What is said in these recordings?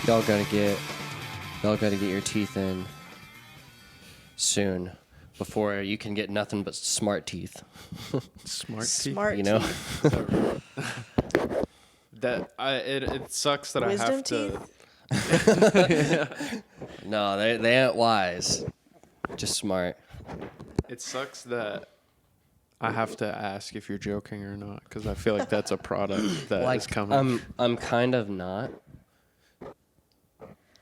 Y'all gotta get your teeth in soon before you can get nothing but smart teeth. Smart You know? teeth. It sucks that Wisdom I have teeth? No, they ain't wise. Just smart. It sucks that I have to ask if you're joking or not, because I feel like that's a product that is coming. I'm kind of not.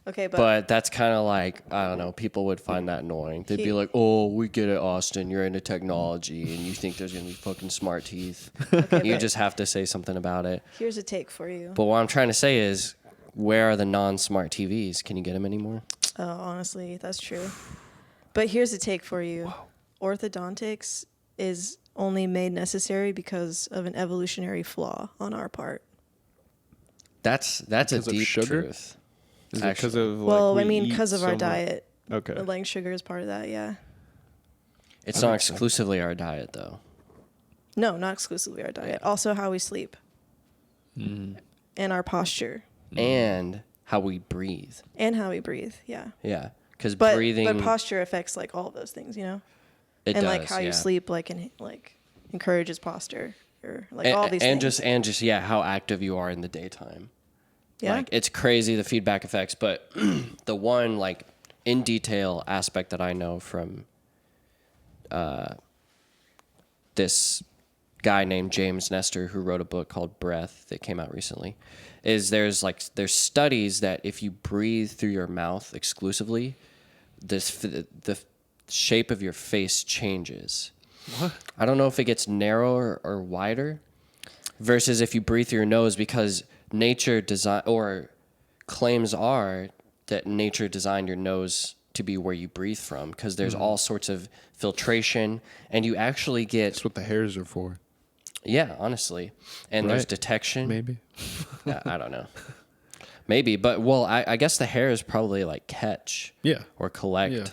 Okay, But that's kind of like, I don't know, people would find that annoying. They'd be like, oh, we get it, Austin. You're into technology, and you think there's going to be fucking smart teeth. okay, You but just have to say something about it. here's a take for you. But what I'm trying to say is, where are the non-smart TVs? Can you get them anymore? Oh, honestly, that's true. But here's a take for you. Orthodontics is only made necessary because of an evolutionary flaw on our part. That's a Because of deep sugar? truth. Is it because of Well, we I mean, eat because of so our much- diet. Okay. Like sugar is part of that, yeah. It's That not makes sense. exclusively our diet, though. No, not exclusively our diet. Yeah. Also how we sleep. Mm. And our posture. And how we breathe. And how we breathe, yeah. Yeah. Because But breathing... but posture affects like all of those things, you know? it and does, like how yeah. you sleep encourages posture or like all these and things. just yeah, how active you are in the daytime. Yeah. Like, it's crazy, the feedback effects, but the one, like, in detail aspect that I know from this guy named James Nestor, who wrote a book called Breath that came out recently, is there's studies that if you breathe through your mouth exclusively, the shape of your face changes. What? I don't know if it gets narrower or wider versus if you breathe through your nose, because nature design or claims are that nature designed your nose to be where you breathe from, because there's all sorts of filtration, and you actually get That's what the hairs are for. yeah, honestly, and there's Right. detection. Maybe. I don't know. Maybe, but well, I guess the hairs probably like catch Yeah. or collect,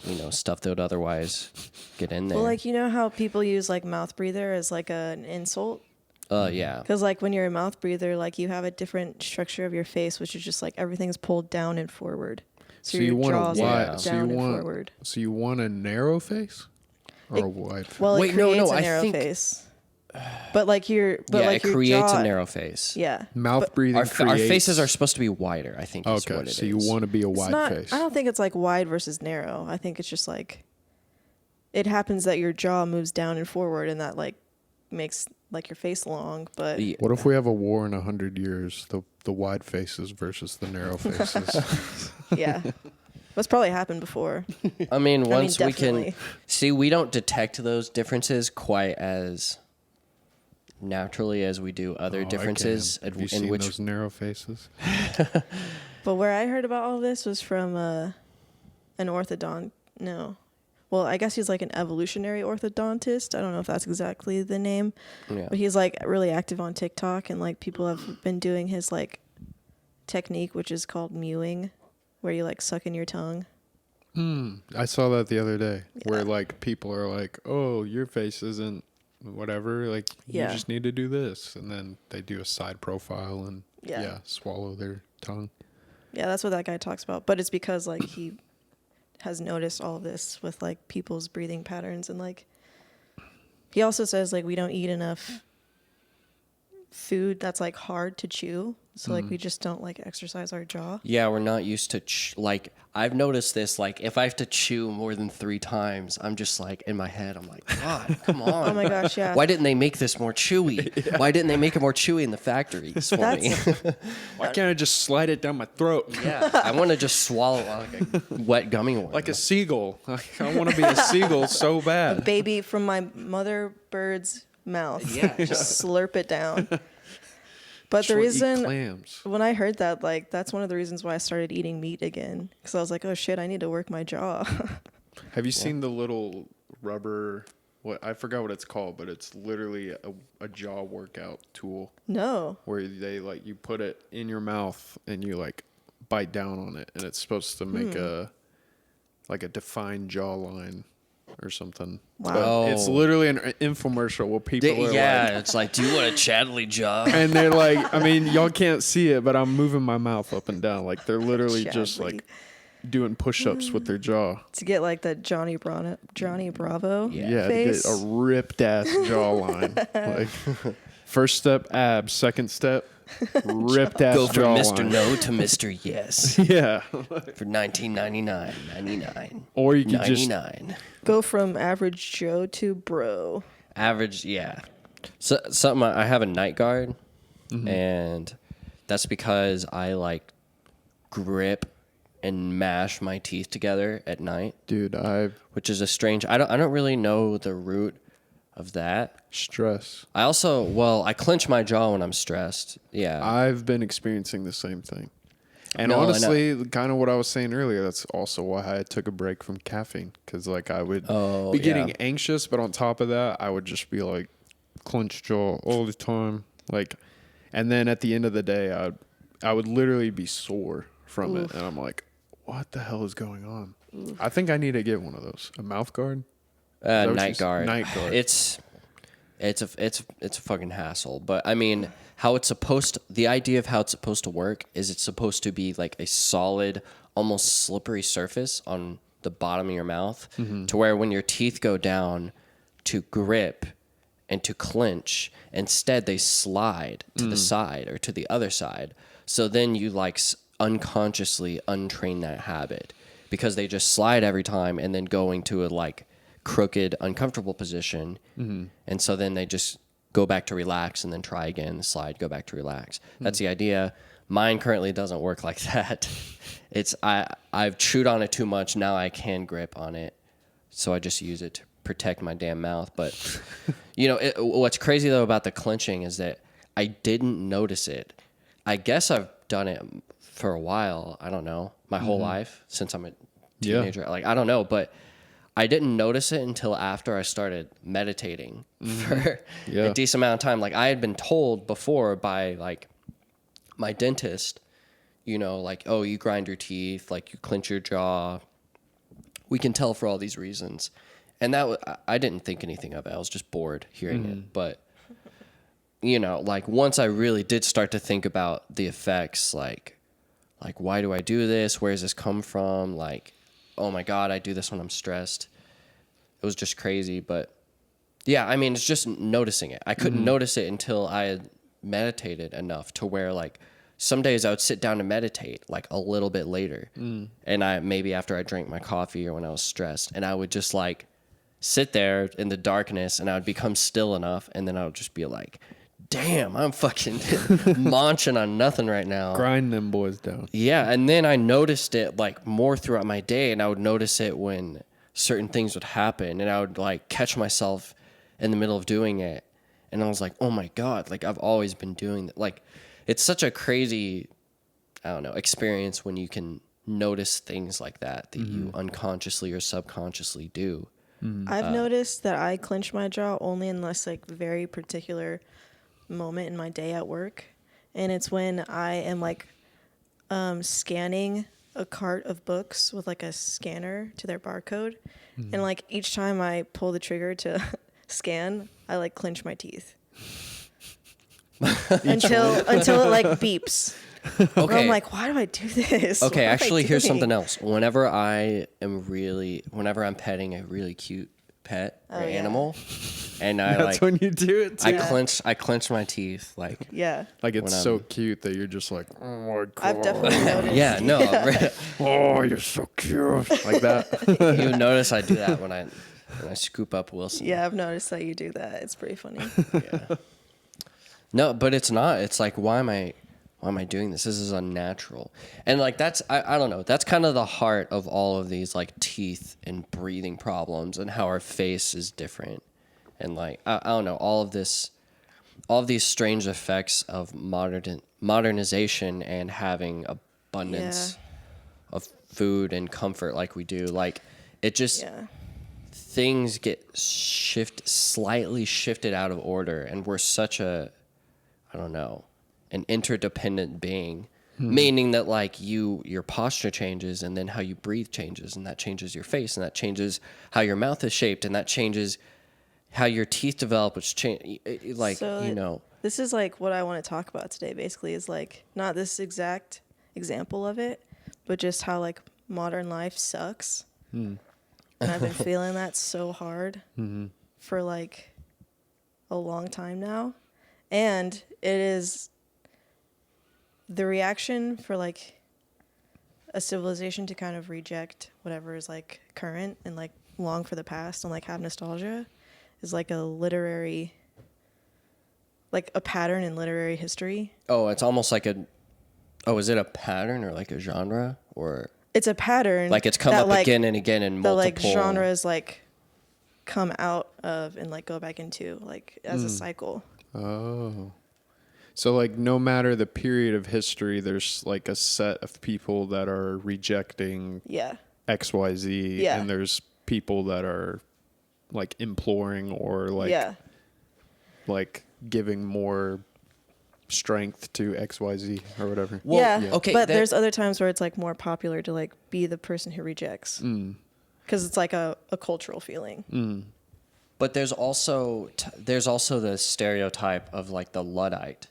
Yeah. stuff that would otherwise get in there. Well, like, you know how people use like mouth breather as like an insult? Yeah. Because like when you're a mouth breather, like you have a different structure of your face, which is just like everything's pulled down and forward. So you your want jaw's a like wide, down and forward. so you want a narrow face or a wide face? Well, Wait, it no, creates a I narrow think- face. But like your it your creates jaw, a narrow face. Yeah. Mouth But breathing Our creates... faces are supposed to be wider, I think is Okay, what it is. so you want to be a it's wide not, face. I don't think it's like wide versus narrow. I think it's just like it happens that your jaw moves down and forward, and that like makes like your face long. But Yeah. What if we have a war in 100 years, the wide faces versus the narrow faces? yeah, that's probably happened before. I mean, once we can definitely. see, we don't detect those differences quite as naturally as we do other Oh, I differences can. Have you in seen which those narrow faces? But where I heard about all this was from an orthodont. No. Well, I guess he's like an evolutionary orthodontist. I don't know if that's exactly the name. yeah. But he's like really active on TikTok, and like people have been doing his like technique, which is called mewing, where you like suck in your tongue. I saw that the other day, where Yeah. like people are like, "Oh, your face isn't whatever. Like Yeah. you just need to do this," and then they do a side profile and Yeah. swallow their tongue. Yeah, that's what that guy talks about. But it's because like he has noticed all of this with like people's breathing patterns, and like he also says like we don't eat enough food that's like hard to chew, so like we just don't like exercise our jaw. Yeah, we're not used to like I've noticed this. Like if I have to chew more than 3 times, I'm just like in my head. I'm like, God, come on. Oh my gosh, yeah. Why didn't they make this more chewy? Why didn't they make it more chewy in the factories for me? Why can't I just slide it down my throat Yeah, I want to just swallow like a wet gummy worm. like a seagull? I want to be a seagull so bad. Baby from my mother bird's mouth. Yeah. Just slurp it down. But Just the wanna eat reason clams. when I heard that, like, that's one of the reasons why I started eating meat again. Because I was like, oh shit, I need to work my jaw. Have you seen the little rubber? What I forgot what it's called, but it's literally a jaw workout tool No. where they like you put it in your mouth and you like bite down on it, and it's supposed to make a defined jawline or something. Wow. But it's literally an infomercial where people are like, it's like, do you want a chattily jaw? and they're like, I mean, y'all can't see it, but I'm moving my mouth up and down. Like they're literally just Chadley. like doing push-ups with their jaw. To get like that Johnny Bravo Yeah, face. to get a ripped ass jawline. Like first step abs, second step ripped ass Go from jawline. Mr. No to Mr. Yes Yeah. for $19.99, 99, Or you could just 99. Go from average Joe to bro. Average, yeah. So something I have a night guard, and that's because I like grip and mash my teeth together at night, dude, which is a strange. I don't really know the root of that. stress. I also I clench my jaw when I'm stressed. Yeah. I've been experiencing the same thing. And No, I know. honestly, kind of what I was saying earlier, that's also why I took a break from caffeine. Because, like, I would be getting anxious, but on top of that, I would just be, like, clenched jaw all the time. Like, and then at the end of the day, I would literally be sore from it. And I'm like, what the hell is going on? I think I need to get one of those. A mouth guard? that what you Night said? guard. Night guard. It's a fucking hassle. But I mean, how it's supposed to, the idea of how it's supposed to work is it's supposed to be like a solid, almost slippery surface on the bottom of your mouth, to where when your teeth go down to grip and to clench, instead they slide to the side or to the other side. So then you like unconsciously untrain that habit because they just slide every time and then going to a like crooked, uncomfortable position. And so then they just go back to relax and then try again, slide, go back to relax. That's the idea. Mine currently doesn't work like that. I've chewed on it too much. Now I can grip on it. So I just use it to protect my damn mouth. But, you know, what's crazy though about the clenching is that I didn't notice it. I guess I've done it for a while. I don't know. My whole life since I'm a teenager. Like, I don't know, but I didn't notice it until after I started meditating for a decent amount of time. Like I had been told before by like my dentist, you know, like, oh, you grind your teeth, like you clench your jaw. We can tell for all these reasons. And I didn't think anything of it. I was just bored hearing it. But, you know, like once I really did start to think about the effects, like why do I do this? Where does this come from? Like, oh my God, I do this when I'm stressed. It was just crazy. But yeah, I mean, it's just noticing it. I couldn't notice it until I had meditated enough to where like some days I would sit down to meditate like a little bit later. And maybe after I drank my coffee or when I was stressed, and I would just like sit there in the darkness and I would become still enough. And then I would just be like, damn, I'm fucking munching on nothing right now. Grind them boys down. Yeah, and then I noticed it like more throughout my day, and I would notice it when certain things would happen, and I would like catch myself in the middle of doing it, and I was like, oh my God, like I've always been doing that. Like it's such a crazy, I don't know, experience when you can notice things like that you unconsciously or subconsciously do. I've noticed that I clench my jaw only in this like very particular moment in my day at work, and it's when I am like scanning a cart of books with like a scanner to their barcode, and like each time I pull the trigger to scan, I like clench my teeth until it like beeps. Okay. I'm like, why do I do this? Okay, What am I actually, here's doing? something else. Whenever I'm petting a really cute pet or yeah. animal, and I That's like, when you do it too. I clench my teeth, like, Yeah, Like it's when so I'm- cute that you're just like, oh my God. I've definitely noticed. yeah, no, Oh, you're so cute. Like that. you notice I do that when I scoop up Wilson. Yeah, I've noticed that you do that. It's pretty funny. Yeah. No, but it's not. It's like, why am I doing this? This is unnatural. And like that's I don't know. That's kind of the heart of all of these like teeth and breathing problems and how our face is different. And like I don't know, all of these strange effects of modernization and having abundance of food and comfort like we do. Like it just things get slightly shifted out of order, and we're such a, I don't know, an interdependent being Meaning that like your posture changes, and then how you breathe changes, and that changes your face, and that changes how your mouth is shaped, and that changes how your teeth develop, which change like, So this is like what I want to talk about today. Basically, is like not this exact example of it, but just how like modern life sucks. And I've been feeling that so hard for like a long time now, and it is the reaction for like a civilization to kind of reject whatever is like current and like long for the past and like have nostalgia is like a literary, like a pattern in literary history. Oh, it's almost like is it a pattern or like a genre, or It's a pattern. like it's come up like, again and again in multiple. The like genres like come out of and like go back into like as a cycle. Oh. So, like, no matter the period of history, there's, like, a set of people that are rejecting XYZ, and there's people that are, like, imploring or, like giving more strength to XYZ or whatever. Well, okay. But there's other times where it's, like, more popular to, like, be the person who rejects. Because it's, like, a cultural feeling. But there's also the stereotype of, like, the Luddite.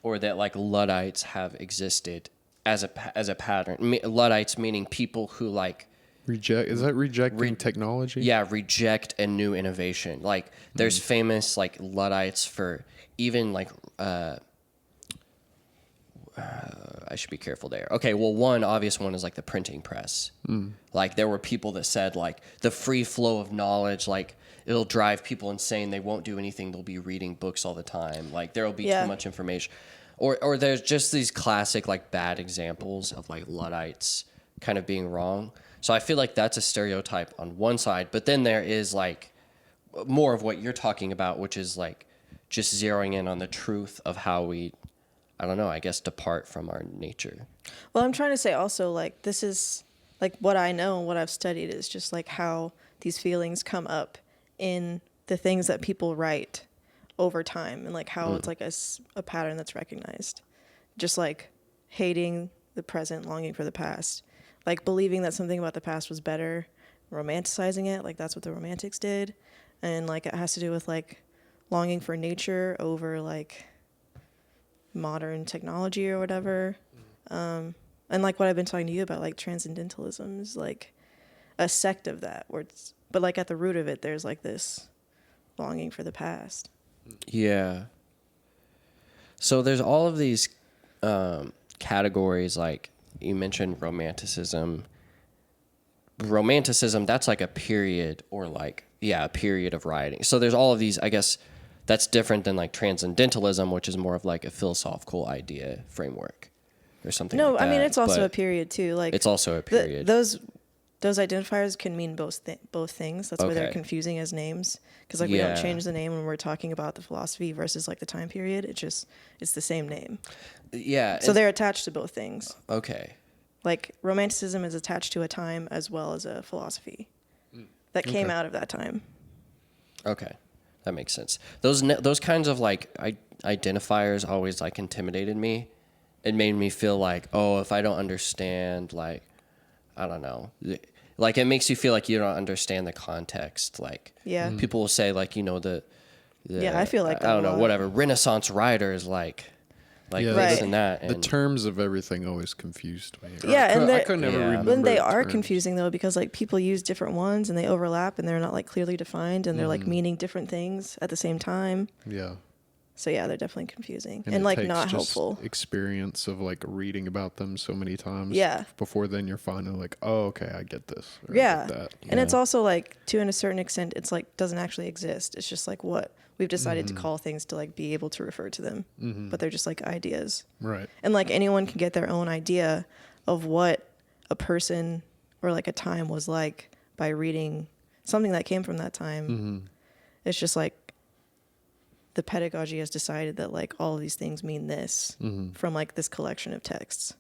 Or that like Luddites have existed as a pattern. Luddites meaning people who like is that rejecting technology? Yeah, reject a new innovation. Like there's famous like Luddites for even like I should be careful there. Okay, well one obvious one is like the printing press. Like there were people that said like the free flow of knowledge, like it'll drive people insane. They won't do anything. They'll be reading books all the time. Like there'll be too much information. Or there's just these classic like bad examples of like Luddites kind of being wrong. So I feel like that's a stereotype on one side, but then there is like more of what you're talking about, which is like just zeroing in on the truth of how we, I don't know, I guess depart from our nature. Well, I'm trying to say also like this is like what I know and what I've studied is just like how these feelings come up in the things that people write over time and like how it's like a pattern that's recognized. Just like hating the present, longing for the past, like believing that something about the past was better, romanticizing it, like that's what the Romantics did. And like it has to do with like longing for nature over like modern technology or whatever. And like what I've been talking to you about, like transcendentalism is like a sect of that where it's, but like at the root of it, there's like this longing for the past. Yeah. So there's all of these categories, like you mentioned romanticism. Romanticism, that's like a period or like, a period of writing. So there's all of these, I guess that's different than like transcendentalism, which is more of like a philosophical idea framework or something like that. No, I mean, it's also a period too. Like it's also a period. Those identifiers can mean both things. That's why they're confusing as names. Because like we don't change the name when we're talking about the philosophy versus like the time period. It's the same name. Yeah. So they're attached to both things. Okay. Like romanticism is attached to a time as well as a philosophy that came out of that time. Okay, that makes sense. Those kinds of like identifiers always like intimidated me. It made me feel like, oh, if I don't understand, like, I don't know. Like, it makes you feel like you don't understand the context. Like, people will say, like, you know, I feel like that I don't know, whatever. Renaissance writers, like this and that. And the terms of everything always confused me. I could never remember. When they are confusing, though, because, like, people use different ones and they overlap and they're not, like, clearly defined and they're, like, meaning different things at the same time. Yeah. So yeah, they're definitely confusing and like not helpful. Experience of like reading about them so many times. Yeah. Before then, you're finally like, oh, okay, I get this. Or yeah. I get that. And it's also like to a certain extent, it's like doesn't actually exist. It's just like what we've decided to call things to like be able to refer to them, but they're just like ideas. Right. And like anyone can get their own idea of what a person or like a time was like by reading something that came from that time. It's just like the pedagogy has decided that like all of these things mean this from like this collection of texts,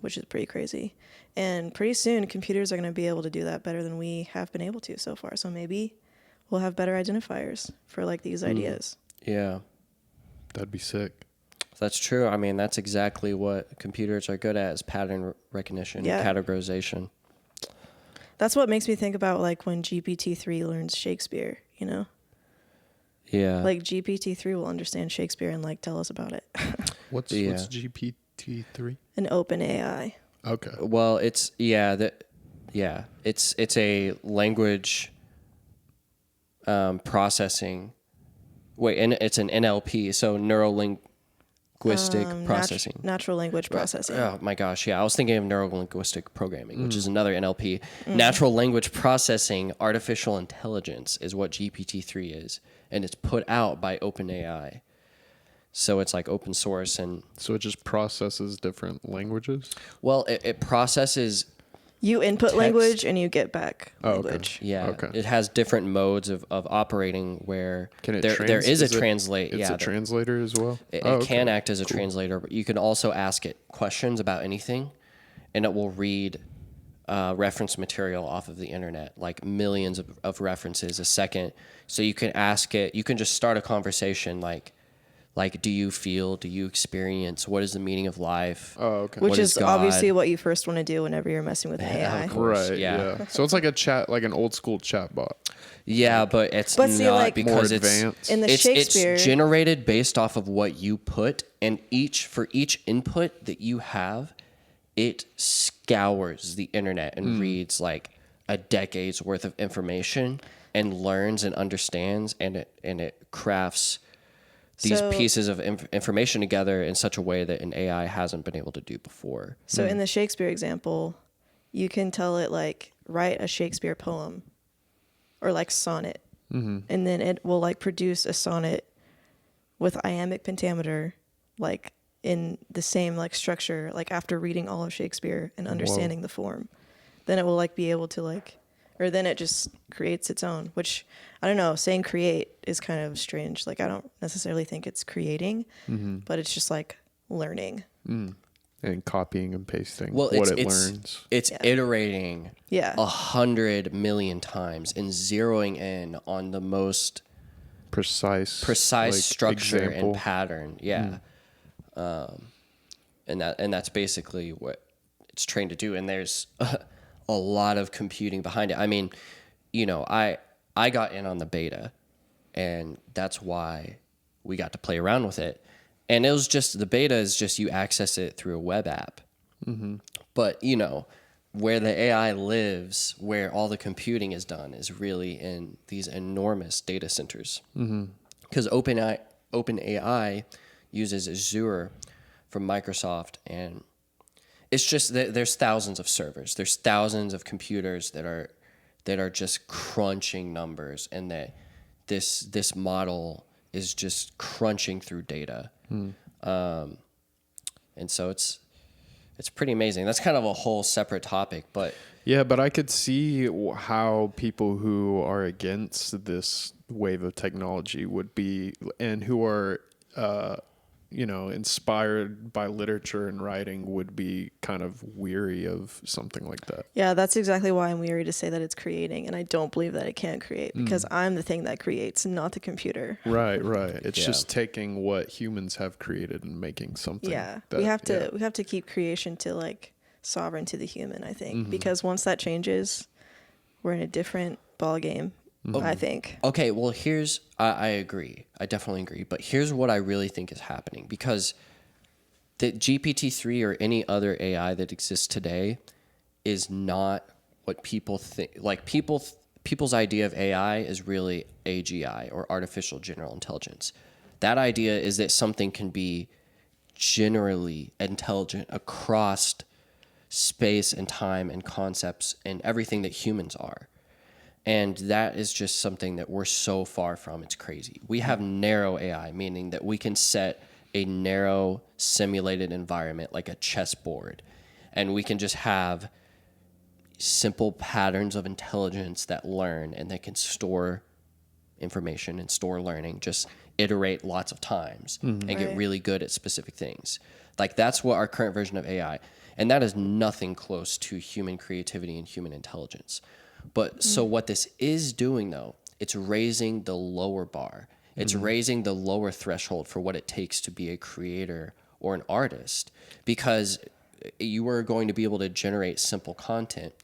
which is pretty crazy. And pretty soon computers are going to be able to do that better than we have been able to so far. So maybe we'll have better identifiers for like these ideas. Yeah. That'd be sick. That's true. I mean, that's exactly what computers are good at, is pattern recognition, Yeah. categorization. That's what makes me think about like when GPT-3 learns Shakespeare, you know? Yeah. Like GPT-3 will understand Shakespeare and like tell us about it. What's GPT-3? An open AI. Okay. Well, it's it's a language processing. Wait, and it's an NLP, so neuro linguistic processing. Natural language processing. Oh my gosh, yeah. I was thinking of neuro-linguistic programming, which is another NLP. Natural language processing, artificial intelligence is what GPT-3 is, and it's put out by OpenAI. So it's like open source, and So it just processes different languages? well, it processes. You input Text. language and you get back Oh, okay. language. Yeah, Okay. it has different modes of operating where Can it there is a translate. It's Yeah, a translator as well? it Oh, can okay. act as a translator, but you can also ask it questions about anything, and it will read reference material off of the internet, like millions of references a second. So you can ask it, you can just start a conversation like do you feel, do you experience, what is the meaning of life? Oh, okay. Which What is is God? obviously what you first want to do whenever you're messing with an AI. Of course, Right, yeah. yeah. So it's like a chat, like an old school chat bot. Yeah, but it's But not see, like- because More it's advanced. In the it's Shakespeare, generated based off of what you put, and for each input that you have, it scours the internet and reads like a decade's worth of information and learns and understands, and it crafts these So- pieces of information together in such a way that an AI hasn't been able to do before. so in the Shakespeare example, you can tell it like write a Shakespeare poem or like sonnet, and then it will like produce a sonnet with iambic pentameter, like in the same like structure, like after reading all of Shakespeare and understanding the form. Then it will like be able to like, or then it just creates its own, which I don't know, saying create is kind of strange. Like I don't necessarily think it's creating, but it's just like learning. And copying and pasting Well, what it's it learns. it's iterating Yeah. 100 million times and zeroing in on the most Precise like, structure example. and pattern. Yeah. And that's basically what it's trained to do. And there's a lot of computing behind it. I mean, you know, I got in on the beta, and that's why we got to play around with it. And it was just, the beta is just you access it through a web app. But, you know, where the AI lives, where all the computing is done, is really in these enormous data centers. Because OpenAI uses Azure from Microsoft, and it's just that there's thousands of servers, there's thousands of computers that are just crunching numbers, and that this model is just crunching through data. And so it's pretty amazing. That's kind of a whole separate topic, but Yeah, but I could see how people who are against this wave of technology would be, and who are, inspired by literature and writing would be kind of weary of something like that. Yeah, that's exactly why I'm weary to say that it's creating, and I don't believe that it can create because I'm the thing that creates, not the computer. Right. It's Yeah. just taking what humans have created and making something. Yeah, that- we have to keep creation to like sovereign to the human, I think, because once that changes, we're in a different ball game. I think. okay, well, I agree. I definitely agree. But here's what I really think is happening, because the GPT-3 or any other AI that exists today is not what people think. Like people's idea of AI is really AGI, or artificial general intelligence. That idea is that something can be generally intelligent across space and time and concepts and everything that humans are. And that is just something that we're so far from. It's crazy. We have narrow AI, meaning that we can set a narrow simulated environment like a chessboard, and we can just have simple patterns of intelligence that learn, and they can store information and store learning, just iterate lots of times and get Right. really good at specific things. Like that's what our current version of AI, and that is nothing close to human creativity and human intelligence. But so what this is doing, though, it's raising the lower bar. It's raising the lower threshold for what it takes to be a creator or an artist, because you are going to be able to generate simple content.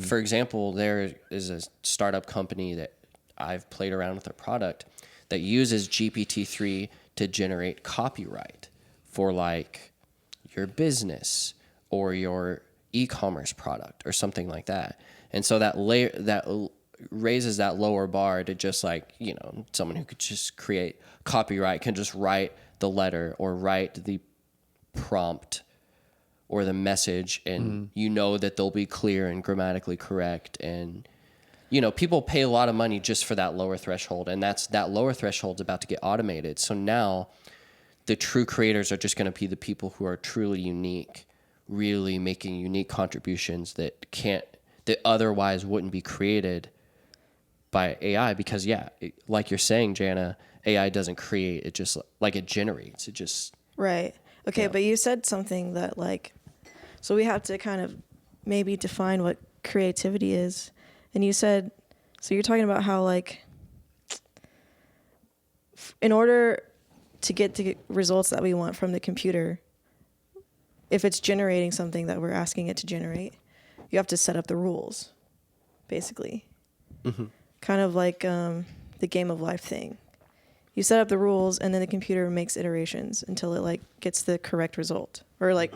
For example, there is a startup company that I've played around with their product that uses GPT-3 to generate copyright for like your business or your e-commerce product or something like that. And so that raises that lower bar to just like, you know, someone who could just create copyright can just write the letter or write the prompt or the message, and you know that they'll be clear and grammatically correct. And, you know, people pay a lot of money just for that lower threshold, and that lower threshold's about to get automated. So now the true creators are just going to be the people who are truly unique, really making unique contributions that otherwise wouldn't be created by AI, because like you're saying, Jana, AI doesn't create, it just like it generates. It just Right. Okay, but you said something that like, so we have to kind of maybe define what creativity is. And you said, so you're talking about how like, in order to get the results that we want from the computer, if it's generating something that we're asking it to generate, you have to set up the rules, basically. Kind of like the game of life thing. You set up the rules, and then the computer makes iterations until it like gets the correct result, or like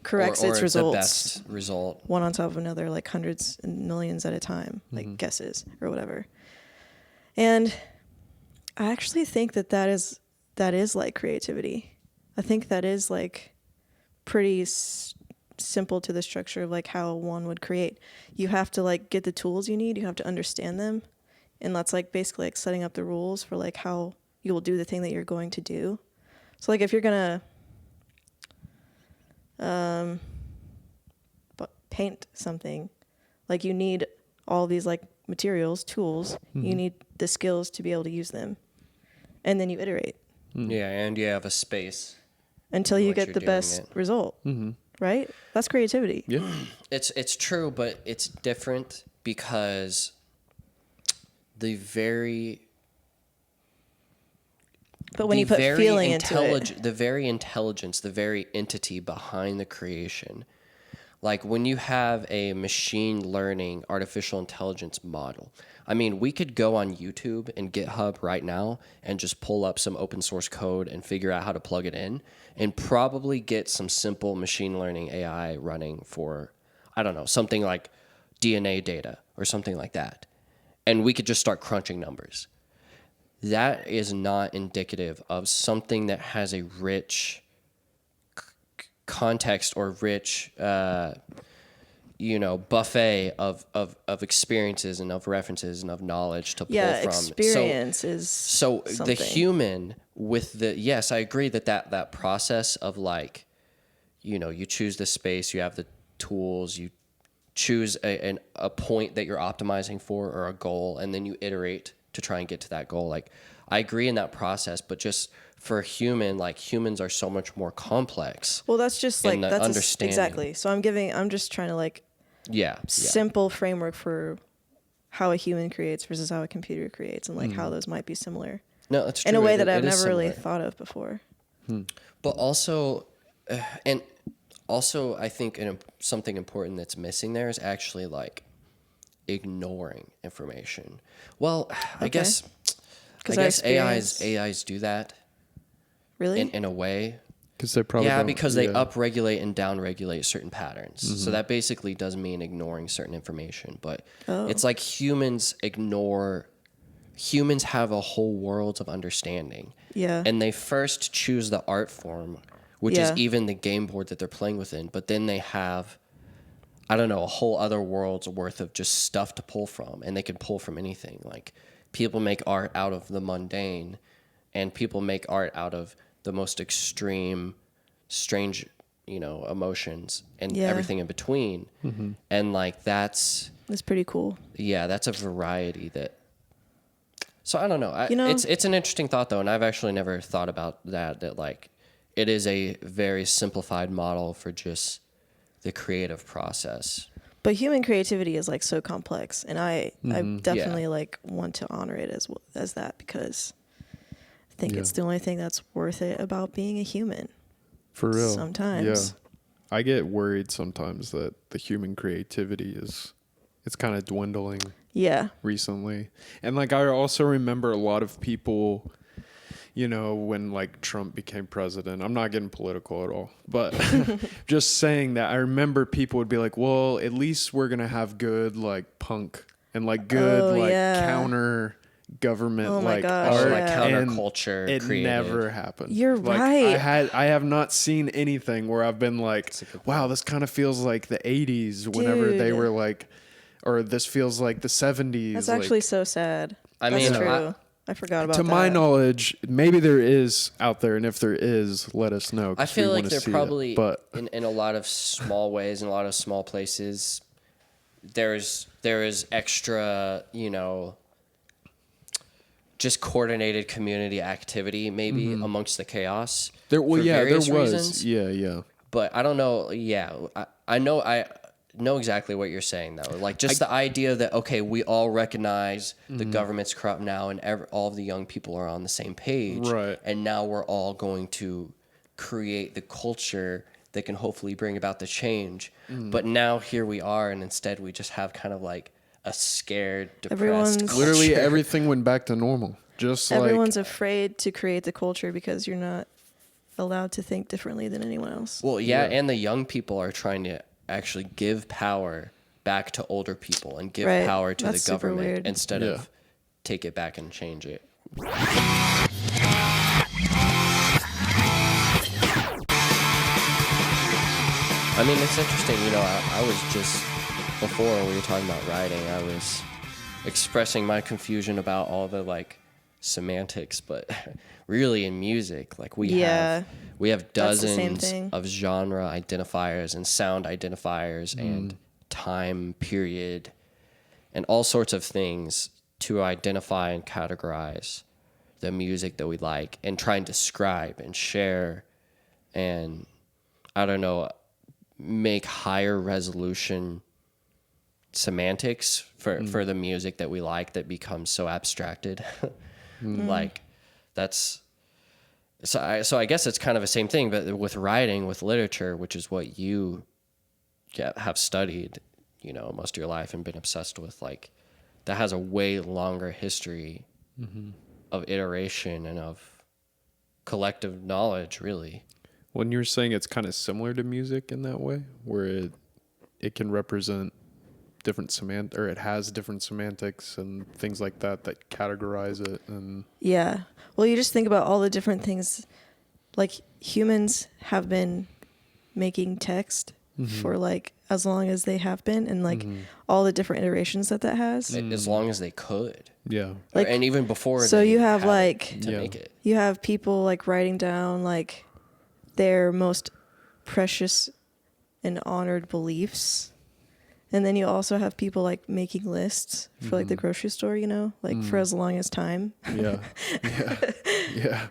corrects its results, the best result, one on top of another, like hundreds and millions at a time, like guesses or whatever. And I actually think that is like creativity. I think that is like pretty simple to the structure of like how one would create. You have to like get the tools you need. You have to understand them. And that's like basically like setting up the rules for like how you will do the thing that you're going to do. So like if you're going to paint something, like you need all these like materials, tools. You need the skills to be able to use them. And then you iterate. Yeah, and you have a space until you get the best result. Right? That's creativity. Yeah. It's true, but it's different because the very when you put feeling into it, the very intelligence, the very entity behind the creation, like when you have a machine learning artificial intelligence model, I mean, we could go on YouTube and GitHub right now and just pull up some open source code and figure out how to plug it in and probably get some simple machine learning AI running for, I don't know, something like DNA data or something like that. And we could just start crunching numbers. That is not indicative of something that has a rich context or rich, buffet of experiences and of references and of knowledge to pull from. Experience is so something. The human with yes, I agree that process of like, you choose the space, you have the tools, you choose a point that you're optimizing for or a goal, and then you iterate to try and get to that goal. Like, I agree in that process, but just for a human, like humans are so much more complex. Well, that's just like that's understanding. Exactly. So I'm just trying to like simple framework for how a human creates versus how a computer creates, and like how those might be similar. No, that's true. In a way that I've never really thought of before. But also, I think something important that's missing there is actually like ignoring information. Well, I guess AIs do that. Really? In a way. Because they probably because they upregulate and downregulate certain patterns. So that basically does mean ignoring certain information. But it's like humans have a whole world of understanding. Yeah. And they first choose the art form, which is even the game board that they're playing within. But then they have, I don't know, a whole other world's worth of just stuff to pull from. And they can pull from anything. Like, people make art out of the mundane, and people make art out of the most extreme, strange, emotions and everything in between. And like that's pretty cool. Yeah, that's a variety that. So I don't know. It's an interesting thought though, and I've actually never thought about that. That like, it is a very simplified model for just the creative process. But human creativity is like so complex, and I definitely like want to honor it as that, because think it's the only thing that's worth it about being a human. For real. Sometimes. Yeah. I get worried sometimes that the human creativity it's kind of dwindling. Yeah. Recently. And like I also remember a lot of people, you know, when like Trump became president. I'm not getting political at all, but just saying that I remember people would be like, well, at least we're going to have good like punk and like good counter government like art, like counterculture. It created. Never happened. You're like, right. I have not seen anything where I've been like, wow, this kind of feels like the 80s whenever they were like, or this feels like the 70s. That's actually so sad. I That's mean, true. I forgot about that. To my knowledge, maybe there is out there, and if there is, let us know. I feel like they're probably, but in a lot of small ways, in a lot of small places, there is extra, you know, just coordinated community activity maybe amongst the chaos. There was. Reasons. Yeah. But I don't know. Yeah, I know exactly what you're saying though. Like just the idea that okay, we all recognize the government's corrupt now, and all of the young people are on the same page, right? And now we're all going to create the culture that can hopefully bring about the change. But now here we are, and instead we just have kind of like a scared, depressed culture. Literally everything went back to normal. Just everyone's afraid to create the culture because you're not allowed to think differently than anyone else. Well, yeah, and the young people are trying to actually give power back to older people and give power to the government instead of take it back and change it. I mean, it's interesting, you know, I was just, before we were talking about writing, I was expressing my confusion about all the, like, semantics, but really in music, like, we have dozens of genre identifiers and sound identifiers and time period and all sorts of things to identify and categorize the music that we like and try and describe and share and, I don't know, make higher resolution semantics for the music that we like that becomes so abstracted. Like that's so I guess it's kind of the same thing, but with writing, with literature, which is what you have studied, you know, most of your life and been obsessed with, like that has a way longer history of iteration and of collective knowledge, really. When you're saying it's kind of similar to music in that way, where it can represent different or it has different semantics and things like that categorize it. And yeah, well, you just think about all the different things. Like humans have been making text for like as long as they have been, and like all the different iterations that has. As long as they could. Yeah. Like, and even before. So you have like to make it. You have people like writing down like their most precious and honored beliefs. And then you also have people like making lists for like the grocery store, you know, like for as long as time. Yeah. Yeah.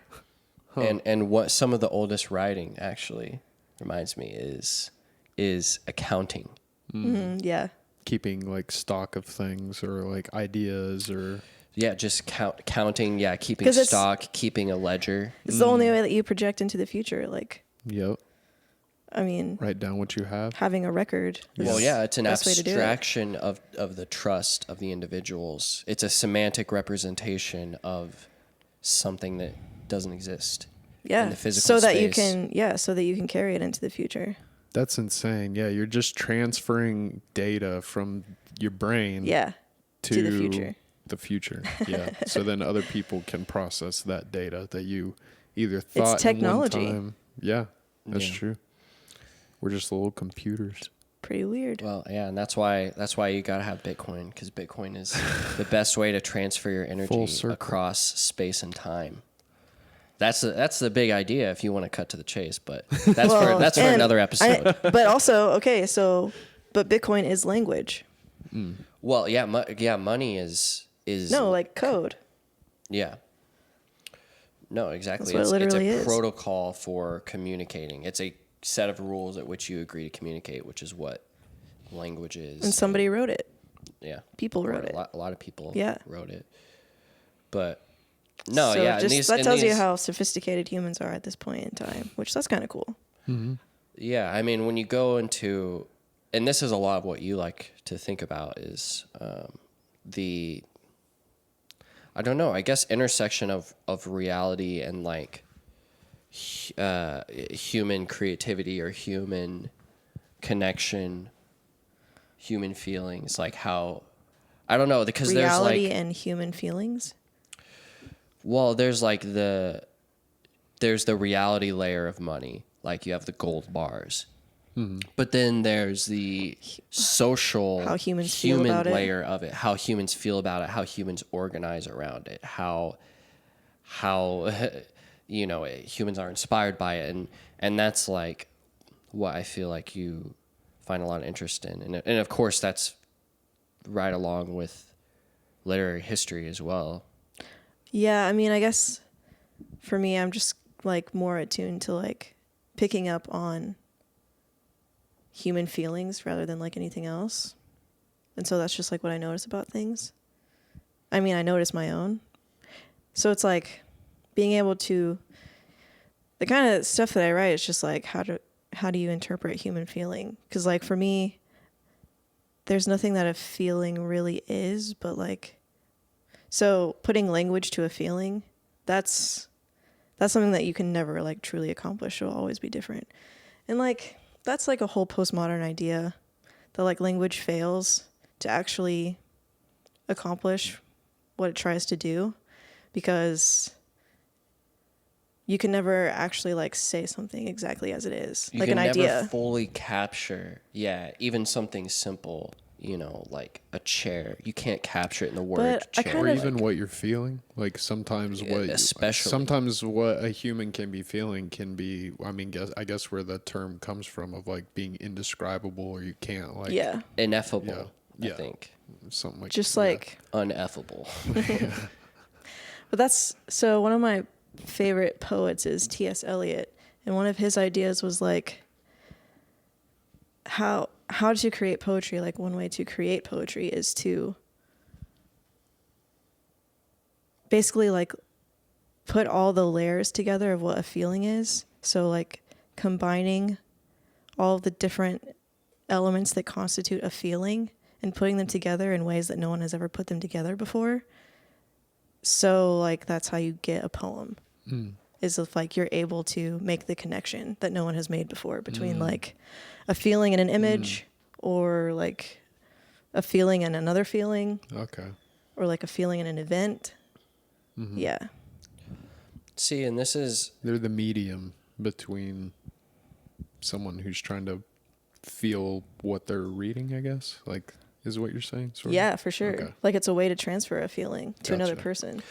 Huh. And what some of the oldest writing actually reminds me is accounting. Yeah. Keeping like stock of things or like ideas or. Yeah, just counting. Yeah, keeping stock, keeping a ledger. It's the only way that you project into the future. Like, yep. I mean, write down what you have. Having a record. Well, yeah, it's an abstraction of the trust of the individuals. It's a semantic representation of something that doesn't exist. Yeah. In the physical so that space. so that you can carry it into the future. That's insane. Yeah, you're just transferring data from your brain. Yeah. To the future. The future. Yeah. So then other people can process that data that you either thought it's technology. In one time. Yeah, that's true. We're just little computers. Pretty weird. Well, yeah, and that's why you gotta have Bitcoin, because Bitcoin is the best way to transfer your energy across space and time. That's the big idea if you want to cut to the chase, but that's for another episode. But also, but Bitcoin is language. Well, yeah, money is no, like code. Yeah. No, exactly. That's what it literally it's a is. protocol for communicating. It's a set of rules at which you agree to communicate, which is what language is. And somebody wrote it. Yeah. People wrote it. A lot of people Yeah. wrote it. But No, So yeah, that tells you how sophisticated humans are at this point in time, which that's kind of cool. Mm-hmm. Yeah, I mean, when you go into, and this is a lot of what you like to think about is the, I don't know, I guess intersection of reality and like human creativity or human connection, human feelings, like how, I don't know, because Reality there's like, and human feelings. well, there's like there's the reality layer of money, like you have the gold bars. But then there's the social, how humans feel about layer of it, how humans feel about it, how humans organize around it, how you know, humans are inspired by it, and that's like what I feel like you find a lot of interest in, and of course that's right along with literary history as well. Yeah, I mean, I guess for me, I'm just like more attuned to like picking up on human feelings rather than like anything else. And so that's just like what I notice about things. I mean, I notice my own. So it's like being able to, the kind of stuff that I write is just like how do you interpret human feeling? Because like for me, there's nothing that a feeling really is, but like, so putting language to a feeling, that's something that you can never like truly accomplish. It'll always be different. And like, that's like a whole postmodern idea that like language fails to actually accomplish what it tries to do, because you can never actually like say something exactly as it is, You like can an never idea. fully capture, yeah, even something simple, you know, like a chair. You can't capture it in the word But I chair. kind Or of- even what you're feeling. Like sometimes sometimes what a human can be feeling can be, I mean, I guess where the term comes from of like being indescribable, or you can't like, Yeah. Ineffable, Yeah. I think. something like, Just yeah. like, Uneffable. but that's, so one of my favorite poets is T.S. Eliot. And one of his ideas was like how to create poetry. Like one way to create poetry is to basically like put all the layers together of what a feeling is. So like combining all of the different elements that constitute a feeling and putting them together in ways that no one has ever put them together before. So like that's how you get a poem. Is if like you're able to make the connection that no one has made before between like a feeling and an image, or like a feeling and another feeling, Okay. or like a feeling and an event. Yeah. See, and this is, They're the medium between someone who's trying to feel what they're reading, I guess. Like, is what you're saying? Sort of? Yeah, for sure. Okay. Like it's a way to transfer a feeling to another Gotcha. person.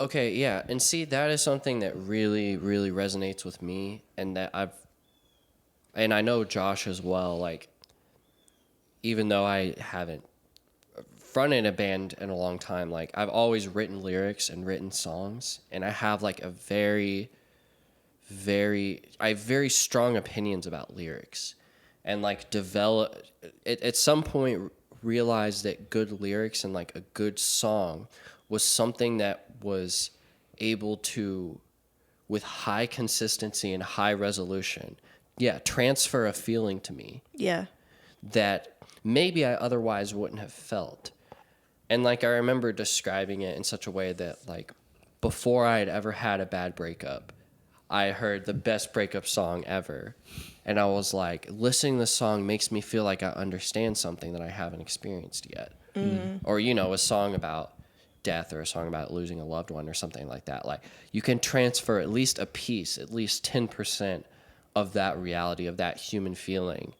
okay, yeah. And see, that is something that really, really resonates with me, and that and I know Josh as well, like, even though I haven't fronted a band in a long time, like, I've always written lyrics and written songs, and I have, like, I have very strong opinions about lyrics, and, like, at some point, realized that good lyrics and, like, a good song was something that was able to, with high consistency and high resolution, transfer a feeling to me Yeah. that maybe I otherwise wouldn't have felt. And like I remember describing it in such a way that like before I had ever had a bad breakup, I heard the best breakup song ever. And I was like, listening to this song makes me feel like I understand something that I haven't experienced yet. Or, you know, a song about death or a song about losing a loved one or something like that. Like you can transfer at least a piece, at least 10% of that reality, of that human feeling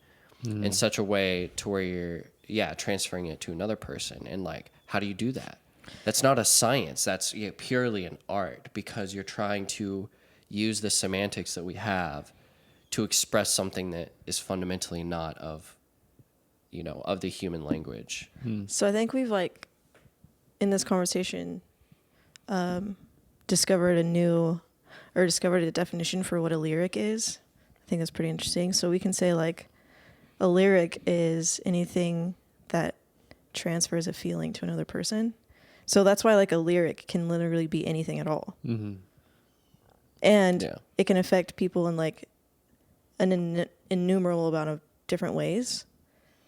in such a way to where you're, transferring it to another person. And like, how do you do that? That's not a science. That's purely an art, because you're trying to use the semantics that we have to express something that is fundamentally not of, of the human language. So I think we've like in this conversation discovered a definition for what a lyric is. I think that's pretty interesting. So we can say like a lyric is anything that transfers a feeling to another person. So that's why like a lyric can literally be anything at all. Mm-hmm. And it can affect people in like an innumerable amount of different ways.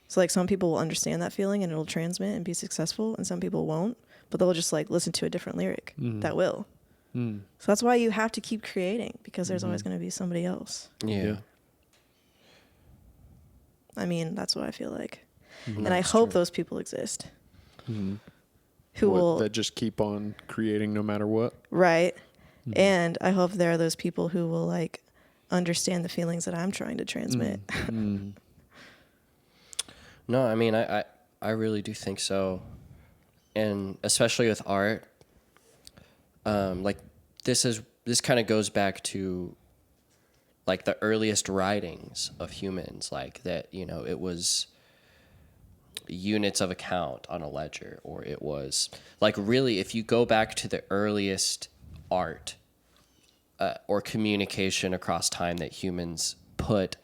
So like some people will understand that feeling and it'll transmit and be successful, and some people won't, but they'll just like listen to a different lyric that will. So that's why you have to keep creating, because there's always going to be somebody else. Yeah. I mean, that's what I feel like. And I hope those people exist. Who will that just keep on creating no matter what. Right. And I hope there are those people who will like understand the feelings that I'm trying to transmit. No, I mean, I really do think so. And especially with art, like this kind of goes back to like the earliest writings of humans, like that, you know, it was units of account on a ledger, or it was like, really, if you go back to the earliest art or communication across time that humans put,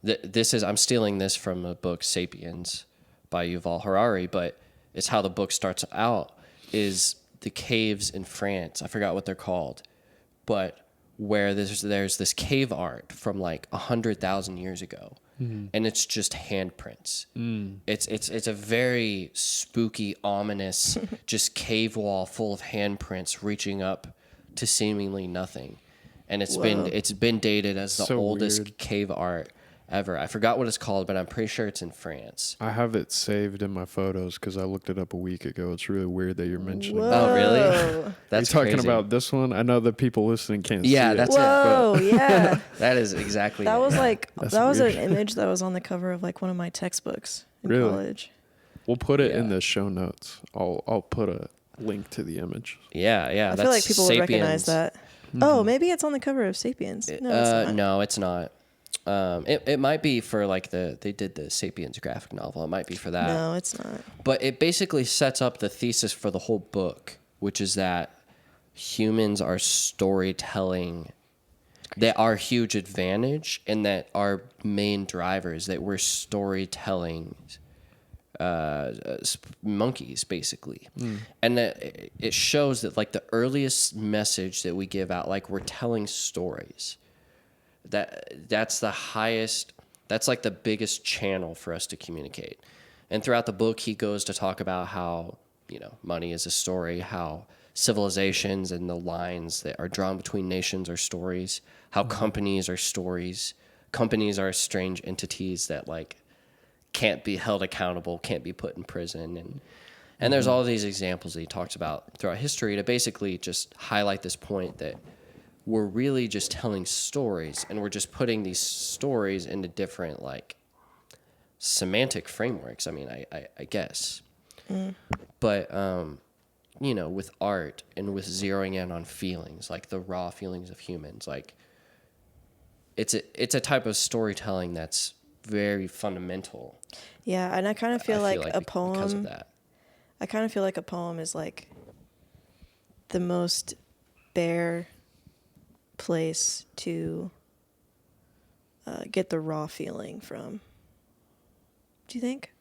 I'm stealing this from the book Sapiens by Yuval Harari, but it's how the book starts out, is the caves in France. I forgot what they're called, but where there's this cave art from like 100,000 years ago, and it's just handprints. It's a very spooky, ominous, just cave wall full of handprints reaching up to seemingly nothing, and it's been dated as the oldest weird cave art ever. I forgot what it's called, but I'm pretty sure it's in France. I have it saved in my photos because I looked it up a week ago. It's really weird that you're mentioning Whoa. that. Oh, really? That's Are you talking crazy. about this one? I know that people listening can't see Yeah, it. that's Whoa, yeah. That is exactly That it. was like, That's that was weird. an image that was on the cover of like one of my textbooks in Really? college. We'll put it in Yeah. the show notes. I'll put a link to the image. Yeah. I feel like people would recognize that. Oh, maybe it's on the cover of Sapiens. No, it's not. No, it's not. It might be for like they did the Sapiens graphic novel. It might be for that. No, it's not. But it basically sets up the thesis for the whole book, which is that humans are storytelling. That our huge advantage, and that our main drivers, that we're storytelling monkeys, basically. And that it shows that like the earliest message that we give out, like we're telling stories. That's the highest, that's like the biggest channel for us to communicate. And throughout the book, he goes to talk about how, you know, money is a story, how civilizations and the lines that are drawn between nations are stories, how companies are stories. Companies are strange entities that like can't be held accountable, can't be put in prison. And there's all these examples that he talks about throughout history to basically just highlight this point that we're really just telling stories, and we're just putting these stories into different like semantic frameworks. I mean, I guess. But you know, with art and with zeroing in on feelings, like the raw feelings of humans, like it's a type of storytelling that's very fundamental. Yeah, and I kind of feel like a because of poem. that. I kind of feel like a poem is like the most bare place to get the raw feeling from. Do you think?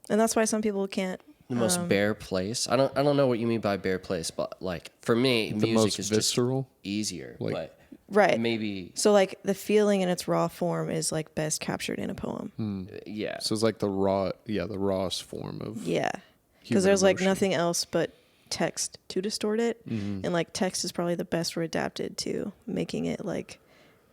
And that's why some people can't. The most bare place. I don't know what you mean by bare place, but like for me, The music most is visceral? just easier. Like- but Right. maybe So like the feeling in its raw form is like best captured in a poem. yeah. So it's like the rawest form of Yeah. human Because there's like emotion. nothing else but text to distort it. And like text is probably the best we're adapted to making it like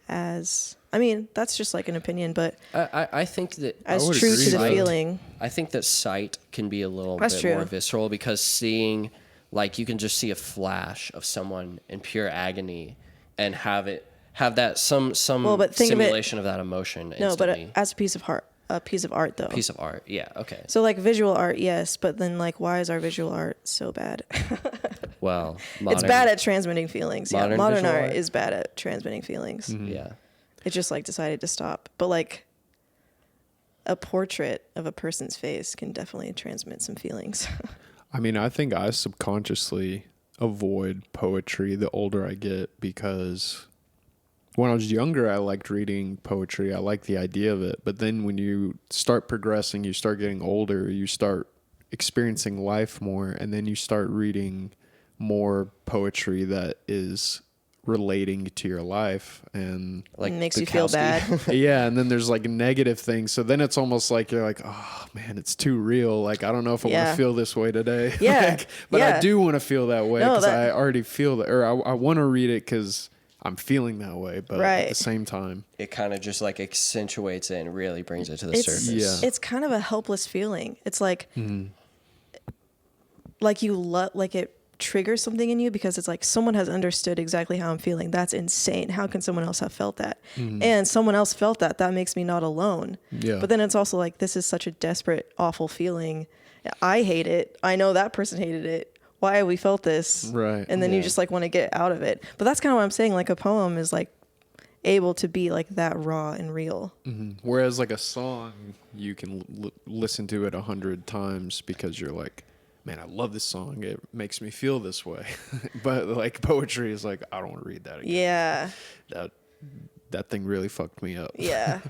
as, I mean, that's just like an opinion, but I think that as would true agree to the with that. feeling. I think that sight can be a little That's bit more true. visceral, because seeing, like, you can just see a flash of someone in pure agony and have that some Well, but think of it- simulation of that emotion No, but instantly. as a piece of art though. Piece of art. Yeah, okay. So like visual art, yes, but then like why is our visual art so bad? Well, It's bad at transmitting feelings. Yeah, modern modern visual art art? is bad at transmitting feelings. Yeah. It just like decided to stop. But like a portrait of a person's face can definitely transmit some feelings. I mean, I think I subconsciously avoid poetry the older I get, because when I was younger, I liked reading poetry. I liked the idea of it. But then when you start progressing, you start getting older, you start experiencing life more, and then you start reading more poetry that is relating to your life, and Like It makes you Kelsay. feel bad. yeah, and then there's like negative things, so then it's almost like you're like, oh man, it's too real, like I don't know if I want Yeah. to feel this way today. Yeah. Like, but Yeah. I do want to feel that way No, because that- I already feel that, or I want to read it because I'm feeling that way, but at Right. the same time, It kind of just like accentuates it and really brings it to the It's surface. Yeah. it's kind of a helpless feeling. It's like Mm-hmm. like you like it triggers something in you because it's like someone has understood exactly how I'm feeling. That's insane. How can someone else have felt that? And someone else felt that. That makes me not alone. Yeah. But then it's also like this is such a desperate, awful feeling. I hate it. I know that person hated it. Why have we felt this? Right. And then you Yeah. just like want to get out of it. But that's kind of what I'm saying. Like a poem is like able to be like that raw and real. Whereas like a song, you can listen to it 100 times because you're like, man, I love this song. It makes me feel this way. But like poetry is like, I don't want to read that again. Yeah. That thing really fucked me up. Yeah.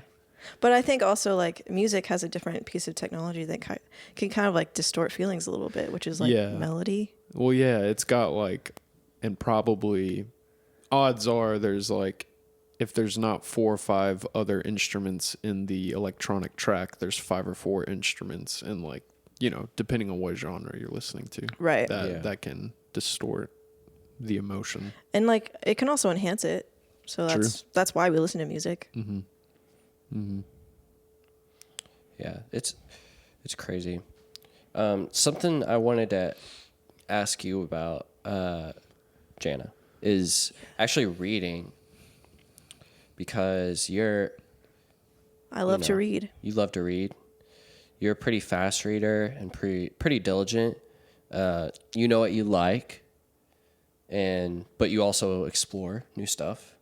But I think also like music has a different piece of technology that can kind of like distort feelings a little bit, which is like Yeah. melody. Well, yeah, it's got like, and probably odds are there's like, if there's not 4 or 5 other instruments in the electronic track, there's 5 or 4 instruments, and like, you know, depending on what genre you're listening to, Right. that can distort the emotion. And like it can also enhance it. So that's why we listen to music. Yeah, it's crazy. Something I wanted to ask you about, Jana, is actually reading, because I love to know, read. you love to read. You're a pretty fast reader and pretty diligent. You know what you like, but you also explore new stuff.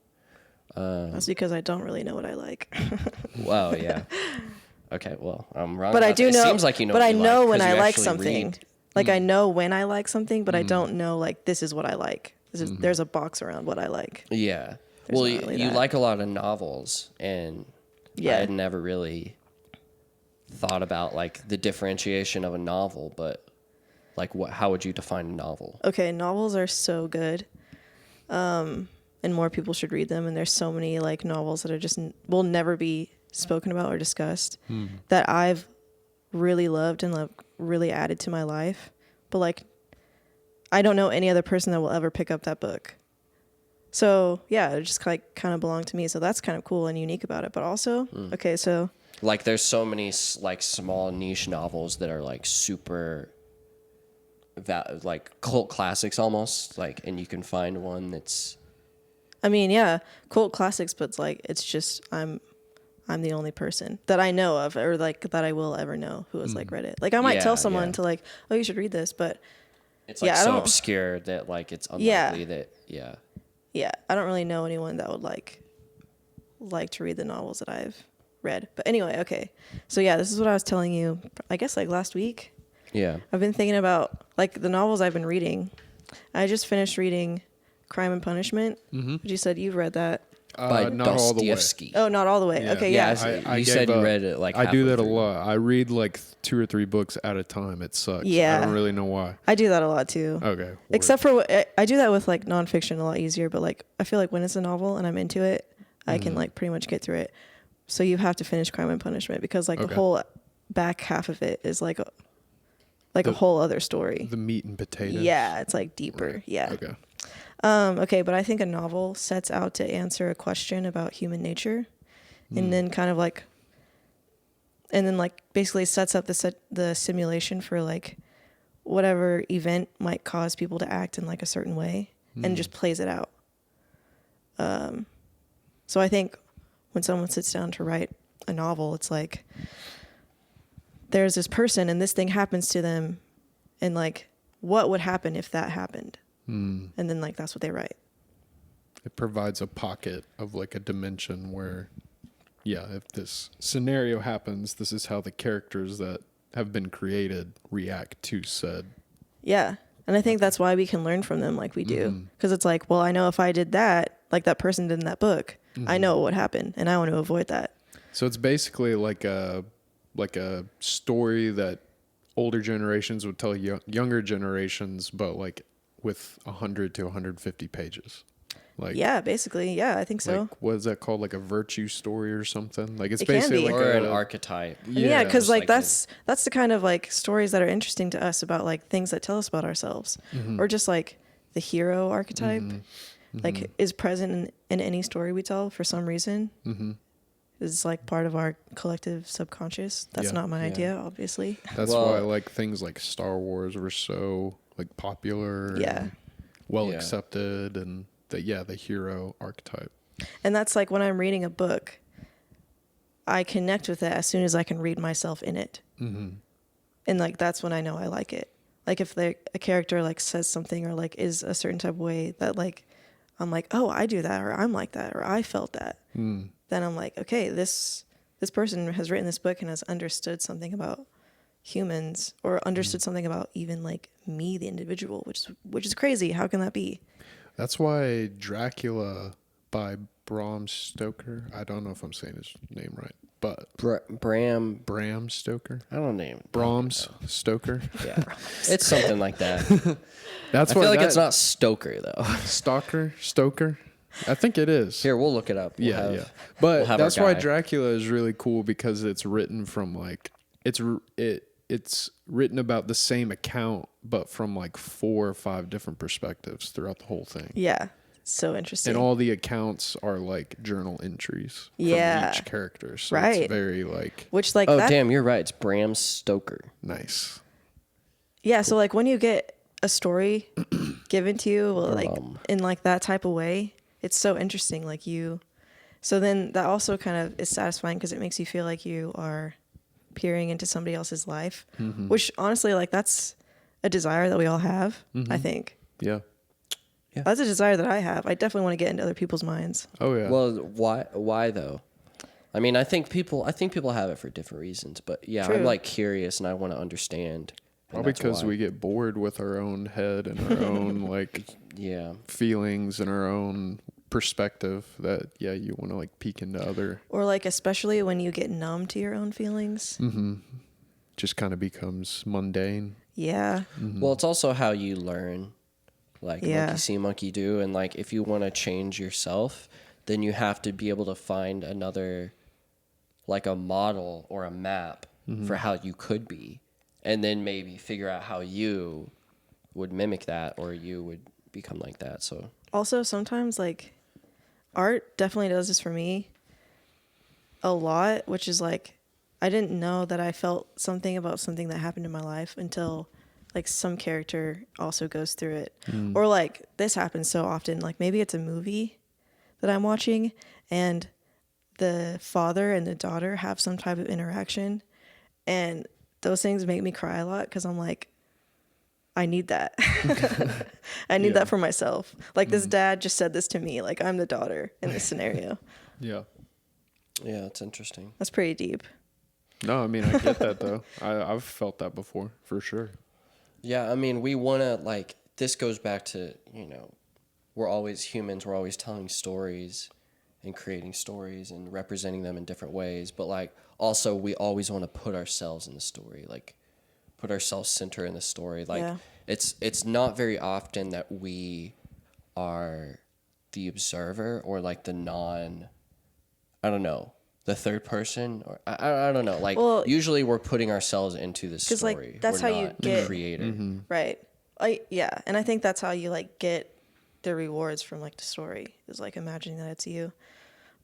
That's because I don't really know what I like. Wow, yeah. Okay, well, I'm wrong. But I about do that. know. It seems like you know. But what I you know like, when 'cause I you like actually something. read. Like I know when I like something, but I don't know like this is what I like. There's a box around what I like. Yeah. There's Well, not really you that. like a lot of novels, and I Yeah. had never really thought about like the differentiation of a novel, but like how would you define a novel? Okay, novels are so good. And more people should read them, and there's so many like novels that are just will never be spoken about or discussed that I've really loved and like really added to my life. But like I don't know any other person that will ever pick up that book. So yeah, it just like kind of belonged to me. So that's kind of cool and unique about it. But also, okay, so Like there's so many like small niche novels that are like super like cult classics almost, like, and you can find one that's I mean, yeah, cult classics, but it's like it's just I'm the only person that I know of, or like that I will ever know who has like read it. Like I might Yeah, tell someone yeah. to like, oh, you should read this, but it's like Yeah, I so don't- obscure that like it's Yeah. unlikely that yeah, I don't really know anyone that would like to read the novels that I've read. But anyway, okay, so yeah, this is what I was telling you. I guess like last week, yeah. I've been thinking about like the novels I've been reading. I just finished reading Crime and Punishment. You said you've read that. By Not all the way. Dostoevsky. Oh, not all the way. Yeah. Okay, Yeah, yeah. I you said gave you up. read it like I do halfway that a through. lot. I read like 2 or 3 books at a time. It sucks. Yeah. I don't really know why. I do that a lot too. Okay. word. Except for I do that with like nonfiction a lot easier, but like I feel like when it's a novel and I'm into it, I can like pretty much get through it. So you have to finish Crime and Punishment because like the Okay. whole back half of it is like a whole other story. the meat and potatoes. Yeah, it's like deeper. Right. Yeah. Okay. Okay, but I think a novel sets out to answer a question about human nature, and then kind of like, and then like basically sets up the simulation for like whatever event might cause people to act in like a certain way, and just plays it out. So I think when someone sits down to write a novel, it's like there's this person and this thing happens to them, and like what would happen if that happened. And then like that's what they write. It provides a pocket of like a dimension where, yeah, if this scenario happens, this is how the characters that have been created react to said. Yeah. And I think that's why we can learn from them like we do. Because it's like, well, I know if I did that, like that person did in that book, I know what would happen and I want to avoid that. So it's basically like a story that older generations would tell younger generations, but like with 100 to 150 pages. Like, yeah, basically. Yeah, I think so. like, what is that called? Like a virtue story or something? Like it's It can basically be. like or an archetype. Yeah, because like Just that's the kind of like stories that are interesting to us about like things that tell us about ourselves, or just like the hero archetype, like is present in any story we tell for some reason. Is like part of our collective subconscious. That's not my idea, obviously. That's why like things like Star Wars were so like popular, and well accepted, and the hero archetype. And that's like when I'm reading a book, I connect with it as soon as I can read myself in it. And like that's when I know I like it. Like if a character like says something or like is a certain type of way that like I'm like, oh, I do that, or I'm like that, or I felt that. Then I'm like, okay, this person has written this book and has understood something about humans, or understood something about even like me, the individual, which is crazy. How can that be? That's why Dracula by Bram Stoker. I don't know if I'm saying his name right, but Bram Stoker. I don't name it. Brahms Stoker. Yeah, it's something like that. That's I feel like it's not Stoker though. Stoker. I think it is. Here, we'll look it up. But we'll that's why Dracula is really cool, because it's written from like it's written about the same account, but from like 4 or 5 different perspectives throughout the whole thing. Yeah, so interesting. And all the accounts are like journal entries from each character. So it's very like, which like damn, you're right. It's Bram Stoker. Nice. Yeah, so like when you get a story given to you, like in like that type of way, it's so interesting. Like so then that also kind of is satisfying, because it makes you feel like you are peering into somebody else's life, which honestly, like that's a desire that we all have. I think. Yeah. That's a desire that I have. I definitely want to get into other people's minds. Oh yeah. Well, why though? I mean, I think people have it for different reasons, but yeah, True. I'm like curious and I want to understand. Probably because we get bored with our own head and our own like feelings and our own perspective, that you want to like peek into other, or like especially when you get numb to your own feelings. Just kind of becomes mundane. Well, it's also how you learn, like monkey see, monkey do, and like if you want to change yourself, then you have to be able to find another, like a model or a map for how you could be, and then maybe figure out how you would mimic that, or you would become like that. So also sometimes like art definitely does this for me a lot, which is like I didn't know that I felt something about something that happened in my life until like some character also goes through it. Or like this happens so often, like maybe it's a movie that I'm watching and the father and the daughter have some type of interaction, and those things make me cry a lot, because I'm like, I need that. I need that for myself. Like this dad just said this to me, like I'm the daughter in this scenario. Yeah, it's interesting. That's pretty deep. No, I mean, I get that though. I've felt that before, for sure. Yeah, I mean, we want to, like, this goes back to, we're always humans, we're always telling stories and creating stories and representing them in different ways, but like also we always want to put ourselves in the story, like put ourselves center in the story. Like it's not very often that we are the observer, or like the the third person, or I don't know. Like usually we're putting ourselves into the story. Like that's we're how you not get the creator. Right. And I think that's how you like get the rewards from like the story, is like imagining that it's you.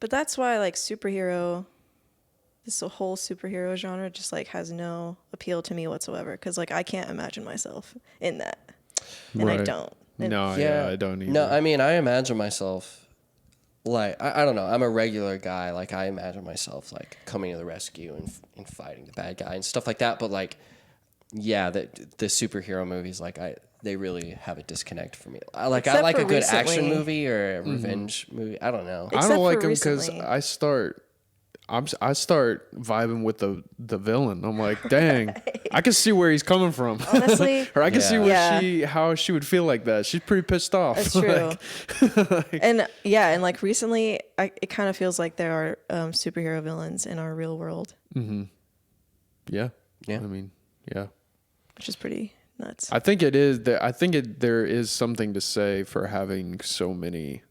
But that's why like this whole superhero genre just like has no appeal to me whatsoever, because like I can't imagine myself in that, and I don't. And I don't either. No, I mean, I imagine myself like I don't know. I'm a regular guy. Like I imagine myself like coming to the rescue and fighting the bad guy and stuff like that. But like, the superhero movies, like they really have a disconnect for me. I like a good action movie or a revenge movie. I don't know. I don't like them because I start vibing with the villain. I'm like, dang, I can see where he's coming from. Honestly, or I can see how she would feel like that. She's pretty pissed off. That's true. And like recently, it kind of feels like there are superhero villains in our real world. Yeah. Yeah. I mean, yeah. which is pretty nuts. I think it is that there is something to say for having so many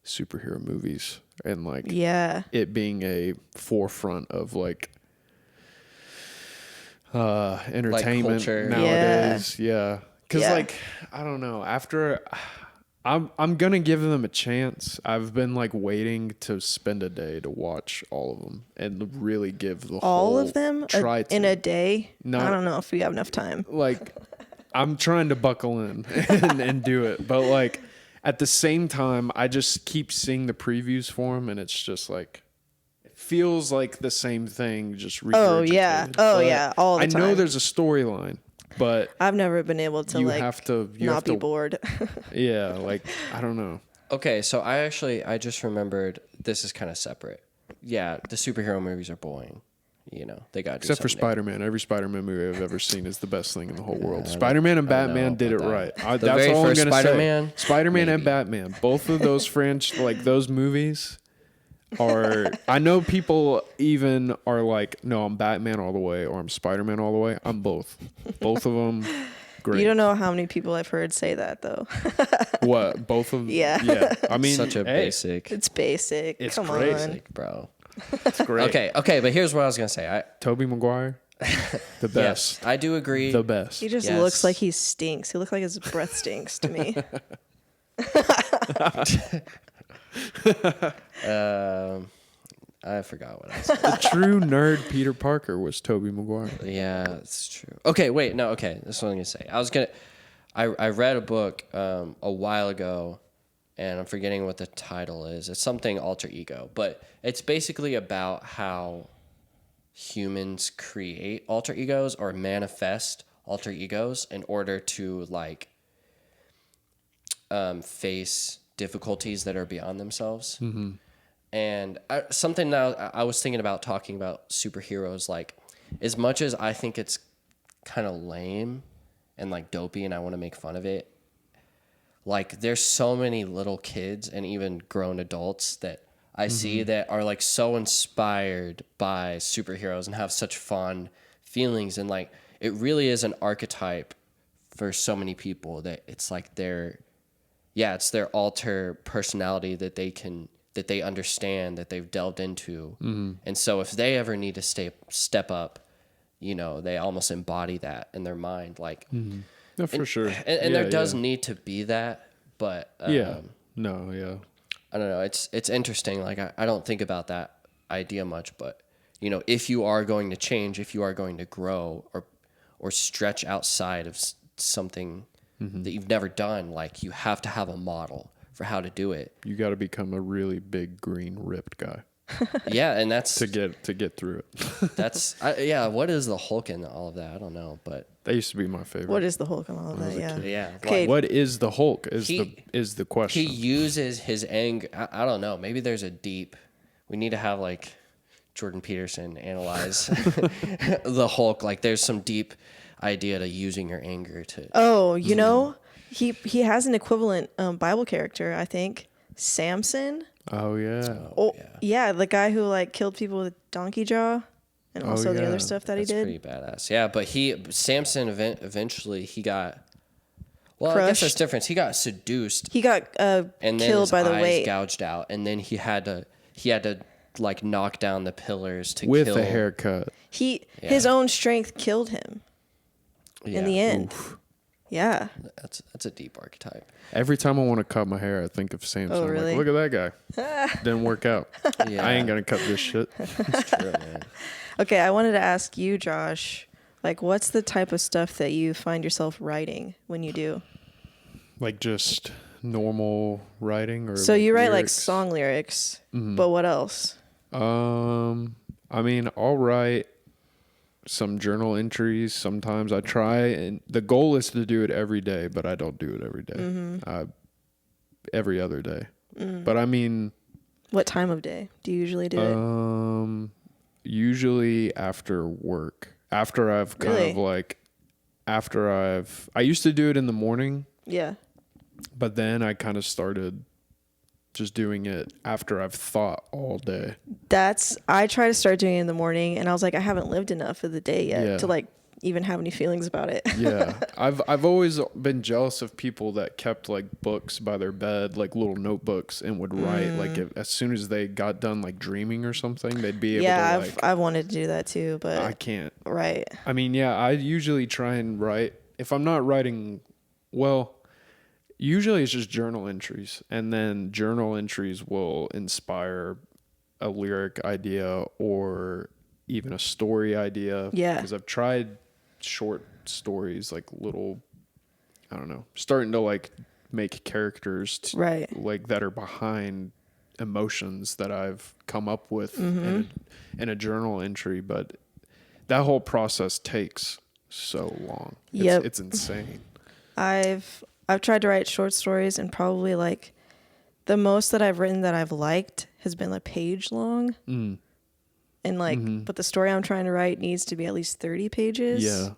superhero movies and like it being a forefront of like entertainment culture. nowadays. Yeah. Cause like, I don't know, after I'm going to give them a chance. I've been like waiting to spend a day to watch all of them and really give the all whole of them in a day. I don't know if we have enough time. Like I'm trying to buckle in and do it. But like at the same time, I just keep seeing the previews for them and it's just like, it feels like the same thing, just regurgitated. All the time. I know there's a storyline, but I've never been able to you like have to be bored. Yeah, like I don't know. Okay, so I just remembered this is kind of separate. Yeah, the superhero movies are boring. You know, they got to do Except for something new. Spider-Man. Every Spider-Man movie I've ever seen is the best thing in the whole world. Spider-Man and Batman did it right. That's very all I'm first going to Spider-Man, say. Spider-Man and Batman. Both of those those movies are... I know people even are like, no, I'm Batman all the way or I'm Spider-Man all the way. I'm both. Both of them, great. You don't know how many people I've heard say that, though. What? Both of them? Yeah. I mean... Such a basic... It's basic. It's Come crazy. on. Basic, bro. It's great. Okay, but here's what I was going to say. Tobey Maguire, the best. Yes, I do agree. The best. He just looks like he stinks. He looks like his breath stinks to me. I forgot what I said. The true nerd Peter Parker was Tobey Maguire. Yeah, it's true. Okay, wait, no, okay. That's what I'm gonna say. I read a book a while ago, and I'm forgetting what the title is. It's something alter ego, but it's basically about how humans create alter egos or manifest alter egos in order to like face difficulties that are beyond themselves. Mm-hmm. And something that I was thinking about talking about superheroes, like as much as I think it's kind of lame and like dopey and I want to make fun of it, like there's so many little kids and even grown adults that I see that are like so inspired by superheroes and have such fond feelings. And like, it really is an archetype for so many people that it's like it's their alter personality that they understand, that they've delved into. And so if they ever need to step up, you know, they almost embody that in their mind. Like, No, for sure. And there does need to be that, but yeah. I don't know. It's interesting. Like I don't think about that idea much, but you know, if you are going to change, if you are going to grow or stretch outside of something that you've never done, like you have to have a model for how to do it. You got to become a really big, green, ripped guy. Yeah, and that's to get through it. What is the Hulk in all of that? I don't know, but that used to be my favorite. What is the Hulk and all of that? Yeah. Yeah. Okay. What is the Hulk? Is the question. He uses his anger. I don't know. Maybe there's a deep. We need to have like Jordan Peterson analyze the Hulk. Like there's some deep idea to using your anger to. Oh, you know, he has an equivalent Bible character. I think Samson. Oh yeah. Yeah, the guy who like killed people with donkey jaw, and also the other stuff that he did. Pretty badass. Yeah, but Samson eventually he got. Well, crushed. I guess there's difference. He got seduced. He got and then killed his by the eyes weight, gouged out, and then he had to like knock down the pillars to with kill. a haircut. His own strength killed him in the end. Oof. Yeah, that's a deep archetype. Every time I want to cut my hair, I think of Samson. Oh, really? I'm like, look at that guy. Didn't work out. Yeah. I ain't gonna cut this shit. It's true, man. Okay, I wanted to ask you, Josh, like, what's the type of stuff that you find yourself writing when you do? Like just normal writing, or so like you write like lyrics? song lyrics, but what else? I mean, I'll write some journal entries. Sometimes I try, and the goal is to do it every day, but I don't do it every day. Every other day. But I mean, what time of day do you usually do it? Usually after work. After I've I used to do it in the morning. Yeah. But then I kind of started just doing it after I've thought all day. I try to start doing it in the morning, and I was like, I haven't lived enough of the day yet to like even have any feelings about it. Yeah. I've always been jealous of people that kept like books by their bed, like little notebooks, and would write like as soon as they got done like dreaming or something, they'd be able to like I've wanted to do that too, but I can't. Right. I mean, yeah, I usually try and write if I'm not writing well, usually it's just journal entries, and then journal entries will inspire a lyric idea or even a story idea. Yeah. Because I've tried short stories, like little, I don't know, starting to like make characters right. like that are behind emotions that I've come up with in a journal entry. But that whole process takes so long. It's insane. I've tried to write short stories, and probably like the most that I've written that I've liked has been a page long. And like, but the story I'm trying to write needs to be at least 30 pages. Yeah.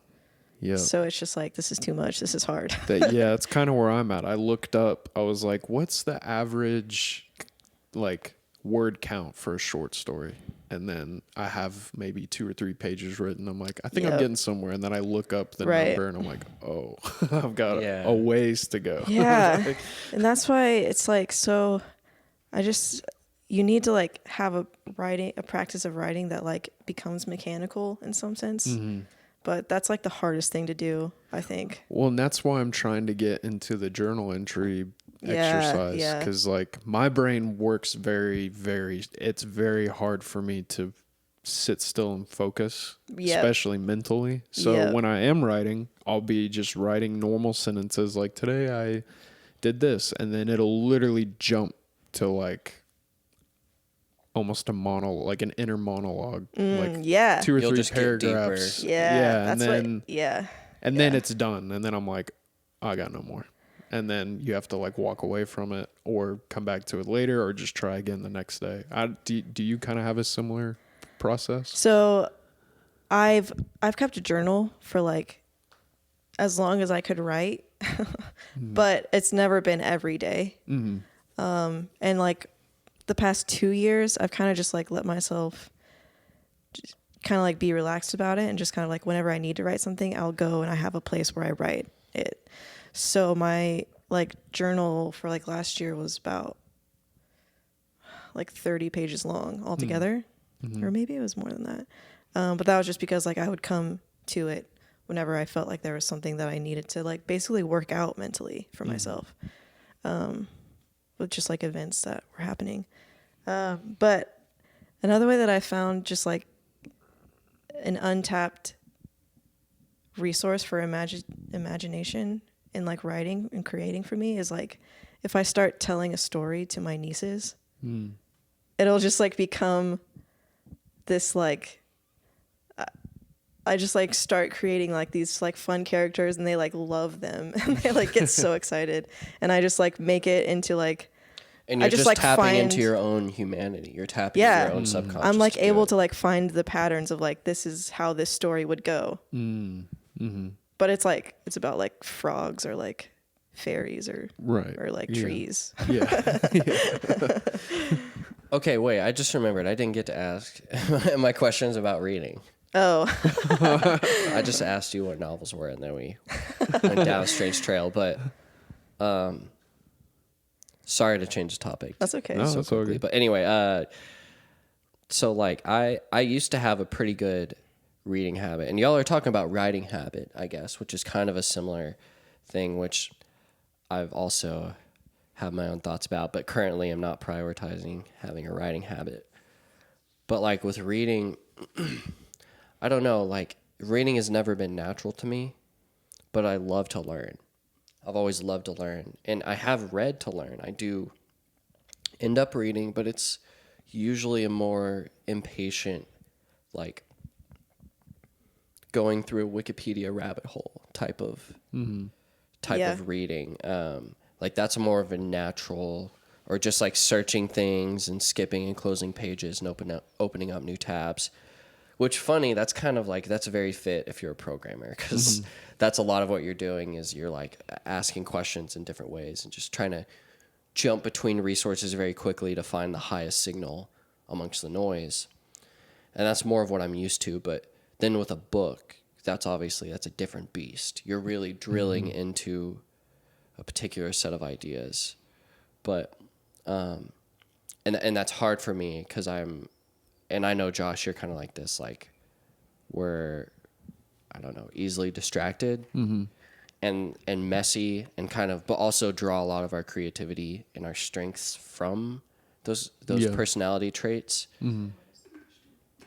Yeah. So it's just like, this is too much. This is hard. That's kind of where I'm at. I looked up, I was like, what's the average like word count for a short story? And then I have maybe 2 or 3 pages written. I'm like, I think I'm getting somewhere. And then I look up the number and I'm like, oh, I've got a ways to go. Yeah. And that's why it's like, so you need to like have a practice of writing that like becomes mechanical in some sense. But that's like the hardest thing to do, I think. Well, and that's why I'm trying to get into the journal entry exercise, because like my brain works it's very hard for me to sit still and focus, especially mentally. So when I am writing, I'll be just writing normal sentences like, today I did this, and then it'll literally jump to like almost a monologue, like an inner monologue, like 2 or 3 paragraphs. And then it's done, and then I'm like, I got no more. And then you have to like walk away from it or come back to it later or just try again the next day. Do you kind of have a similar process? So I've kept a journal for like as long as I could write, but it's never been every day. And like the past 2 years, I've kind of just like let myself kind of like be relaxed about it, and just kind of like whenever I need to write something, I'll go and I have a place where I write it. So my like journal for like last year was about like 30 pages long altogether, or maybe it was more than that. But that was just because like I would come to it whenever I felt like there was something that I needed to like basically work out mentally for myself, with just like events that were happening. But another way that I found just like an untapped resource for imagination in like writing and creating for me is like if I start telling a story to my nieces, it'll just like become this like I just like start creating like these like fun characters, and they like love them and they like get so excited, and I just like make it into like, and you're just like tapping into your own humanity. You're tapping into your own subconscious. I'm like able to like find the patterns of like, this is how this story would go. But it's like, it's about like frogs or like fairies or like trees. Okay, wait, I just remembered. I didn't get to ask my questions about reading. Oh. I just asked you what novels were, and then we went down a strange trail. But sorry to change the topic. That's okay. No, that's all good. But anyway, so like I used to have a pretty good reading habit, and y'all are talking about writing habit, I guess, which is kind of a similar thing, which I've also have my own thoughts about, but currently I'm not prioritizing having a writing habit. But like with reading, I don't know, like reading has never been natural to me, but I love to learn. I've always loved to learn, and I have read to learn. I do end up reading, but it's usually a more impatient, like going through a Wikipedia rabbit hole type of reading. Like that's more of a natural, or just like searching things and skipping and closing pages and opening up new tabs. Which funny, that's kind of like, that's very fit if you're a programmer, because that's a lot of what you're doing is you're like asking questions in different ways and just trying to jump between resources very quickly to find the highest signal amongst the noise. And that's more of what I'm used to. But then with a book, that's a different beast. You're really drilling into a particular set of ideas. But and that's hard for me because and I know, Josh, you're kind of like this, like we're, I don't know, easily distracted and messy and kind of, but also draw a lot of our creativity and our strengths from those personality traits.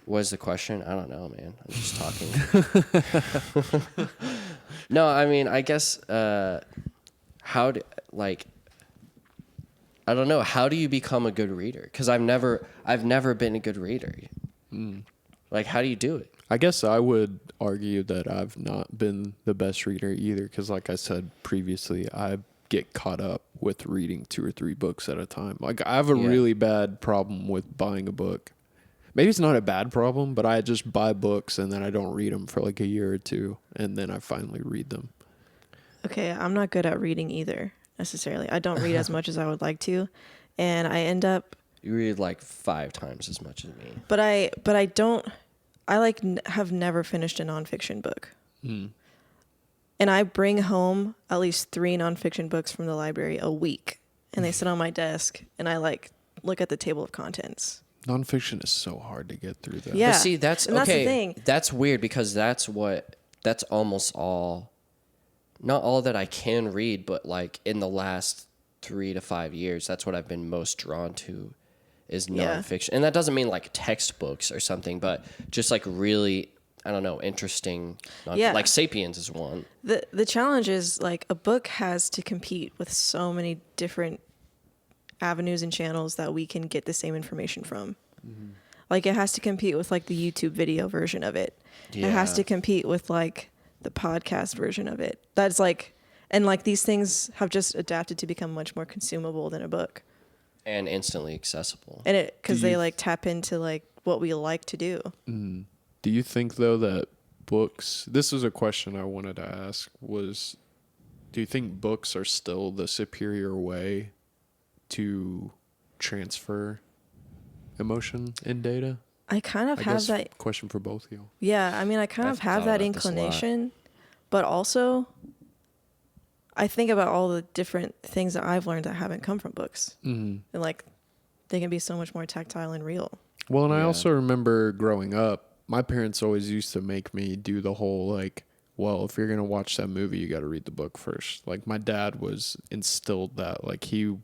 What is the question? I don't know, man. I'm just talking. No, I mean, I guess, I don't know. How do you become a good reader? Because I've never been a good reader. Like, how do you do it? I guess I would argue that I've not been the best reader either. Because like I said previously, I get caught up with reading 2 or 3 books at a time. Like I have a really bad problem with buying a book. Maybe it's not a bad problem, but I just buy books and then I don't read them for like a year or 2. And then I finally read them. Okay, I'm not good at reading either, necessarily. I don't read as much as I would like to. And I end up... You read like 5 times as much as me. But I don't... I have never finished a nonfiction book. And I bring home at least 3 nonfiction books from the library a week. And they sit on my desk and I look at the table of contents. Nonfiction is so hard to get through that. Yeah. But see, that's the thing. That's weird because that's almost all, not all that I can read, but like in the last 3 to 5 years, that's what I've been most drawn to is nonfiction. And that doesn't mean like textbooks or something, but just like really, I don't know, interesting. Like Sapiens is one. The challenge is like a book has to compete with so many different avenues and channels that we can get the same information from. Like it has to compete with like the YouTube video version of it. It has to compete with like the podcast version of it. That's like, and like these things have just adapted to become much more consumable than a book. And instantly accessible. And because they like tap into like what we like to do. Do you think though that books, this is a question I wanted to ask, was do you think books are still the superior way to transfer emotion in data? I kind of have that question for both of you. Yeah, I mean, I kind of have that inclination, but also I think about all the different things that I've learned that haven't come from books. And like they can be so much more tactile and real. Well, and I also remember growing up, my parents always used to make me do the whole like, well, if you're going to watch that movie, you got to read the book first. Like my dad was instilled that, like he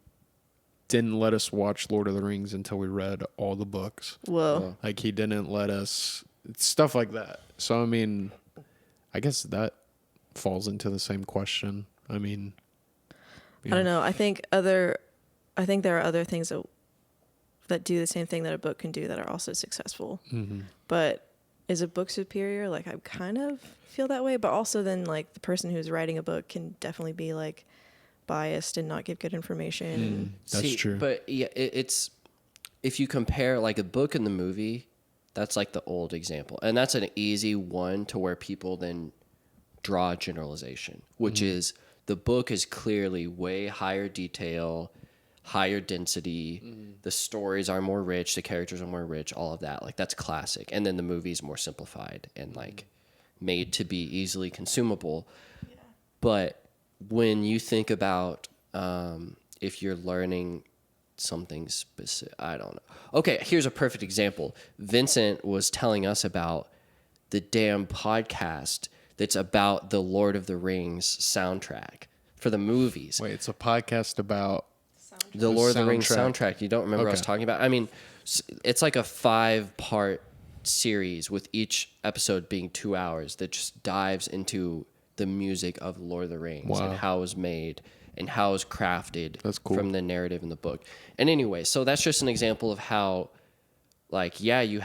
didn't let us watch Lord of the Rings until we read all the books. Whoa. Like he didn't let us, stuff like that. So, I mean, I guess that falls into the same question. I mean, I don't know. I think there are other things that do the same thing that a book can do that are also successful. But is a book superior? Like I kind of feel that way, but also then like the person who's writing a book can definitely be like biased and not give good information. That's true. But yeah, it's if you compare like a book and the movie, that's like the old example, and that's an easy one to where people then draw a generalization, which is the book is clearly way higher detail, higher density. The stories are more rich, the characters are more rich, all of that. Like that's classic. And then the movie's more simplified and like made to be easily consumable. Yeah. But when you think about if you're learning something specific, I don't know. Okay, here's a perfect example. Vincent was telling us about the damn podcast that's about the Lord of the Rings soundtrack for the movies. Wait, it's a podcast about the Lord of the Rings soundtrack. You don't remember what I was talking about? I mean, it's like a 5-part series with each episode being 2 hours that just dives into the music of Lord of the Rings and how it was made and how it was crafted from the narrative in the book. And anyway, so that's just an example of how, like, you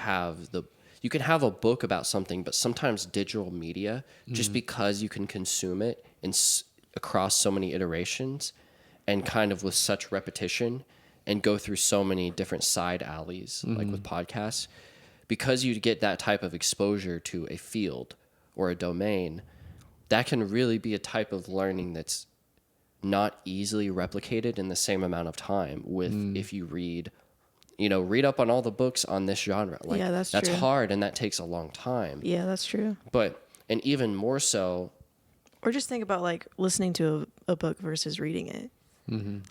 can have a book about something, but sometimes digital media, just because you can consume it across so many iterations and kind of with such repetition and go through so many different side alleys, like with podcasts, because you get that type of exposure to a field or a domain, that can really be a type of learning that's not easily replicated in the same amount of time with if you read up on all the books on this genre. Like, that's true. True. Hard and that takes a long time. Yeah, that's true. But And even more so, or just think about like listening to a book versus reading it.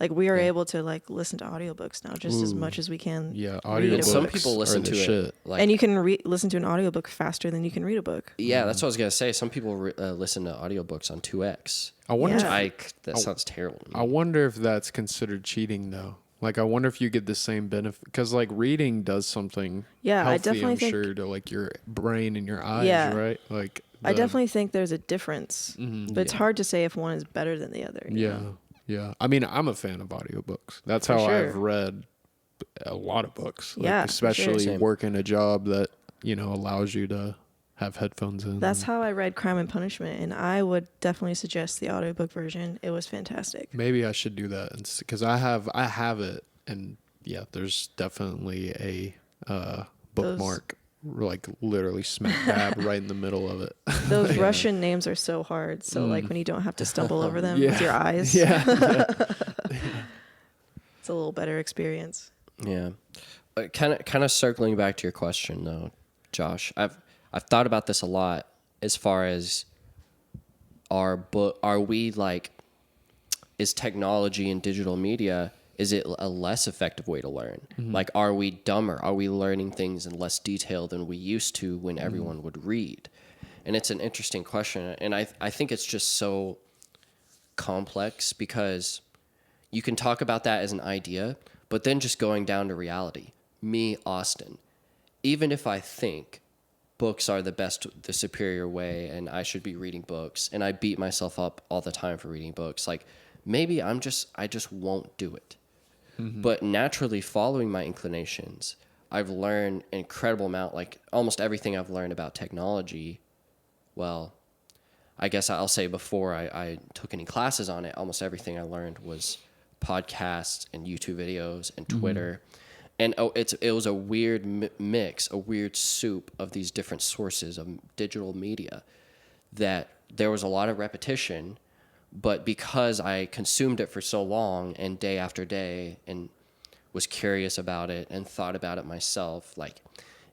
Like we are able to like listen to audiobooks now just as much as we can. Yeah, read a audiobooks. and some book. people listen to it like, And you can listen to an audiobook faster than you can read a book. yeah, that's what I was gonna say. Some people listen to audiobooks on 2x. I wonder. Yeah. That sounds terrible to me. I wonder if that's considered cheating though. Like, I wonder if you get the same benefit because, like, reading does something. Yeah, healthy, I definitely I'm think. sure, to like your brain and your eyes, Yeah. right? Like, I definitely think there's a difference, but it's hard to say if one is better than the other. you Yeah, know? yeah. I mean, I'm a fan of audiobooks. That's For how sure. I've read a lot of books. Like, Yeah, for sure. especially Same. working a job that allows you to have headphones in. That's how I read Crime and Punishment, and I would definitely suggest the audiobook version. It was fantastic. Maybe I should do that because I have it, and yeah, there's definitely a bookmark, like literally smack dab right in the middle of it. Those Russian names are so hard. So like when you don't have to stumble over them with your eyes, Yeah. it's a little better experience. Yeah. Kind of circling back to your question though, Josh. I've thought about this a lot as far as are we like, is technology and digital media, is it a less effective way to learn? Like, are we dumber? Are we learning things in less detail than we used to when everyone would read? And it's an interesting question. And I think it's just so complex because you can talk about that as an idea, but then just going down to reality. Me, Austin, even if I think books are the superior way and I should be reading books, and I beat myself up all the time for reading books, like maybe I just won't do it. But naturally following my inclinations, I've learned an incredible amount, like almost everything I've learned about technology. Well, I guess I'll say before I took any classes on it, almost everything I learned was podcasts and YouTube videos and Twitter. And it was a weird mix, a weird soup of these different sources of digital media that there was a lot of repetition. But because I consumed it for so long and day after day and was curious about it and thought about it myself, like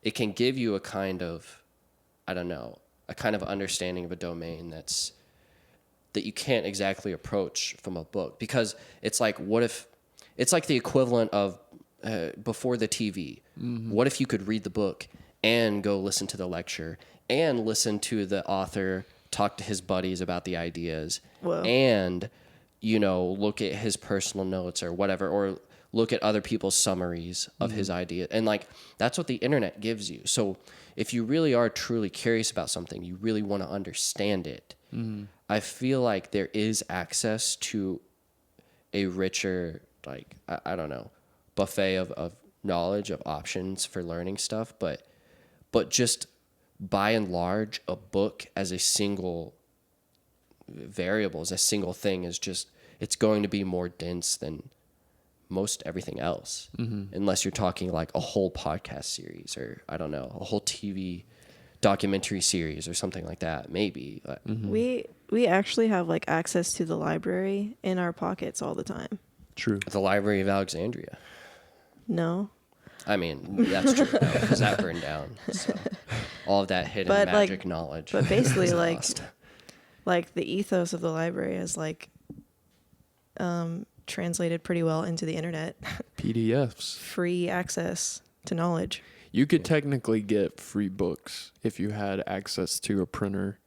it can give you a kind of, I don't know, a kind of understanding of a domain that you can't exactly approach from a book. Because it's like, what if, it's like the equivalent of before the TV. What if you could read the book and go listen to the lecture and listen to the author talk to his buddies about the ideas. Whoa. And, look at his personal notes or whatever, or look at other people's summaries of his idea. And like, that's what the internet gives you. So if you really are truly curious about something, you really want to understand it. I feel like there is access to a richer, like, I don't know, buffet of knowledge, of options for learning stuff. But just by and large, a book as a single variable, as a single thing, is just, it's going to be more dense than most everything else. Unless you're talking like a whole podcast series or, I don't know, a whole TV documentary series or something like that, maybe. But We actually have like access to the library in our pockets all the time. True. the Library of Alexandria. No. I mean, that's true, because that burned down. So all of that hidden But, like, magic knowledge. But basically is like lost. like the ethos of the library is like translated pretty well into the internet. PDFs. Free access to knowledge. You could technically get free books if you had access to a printer,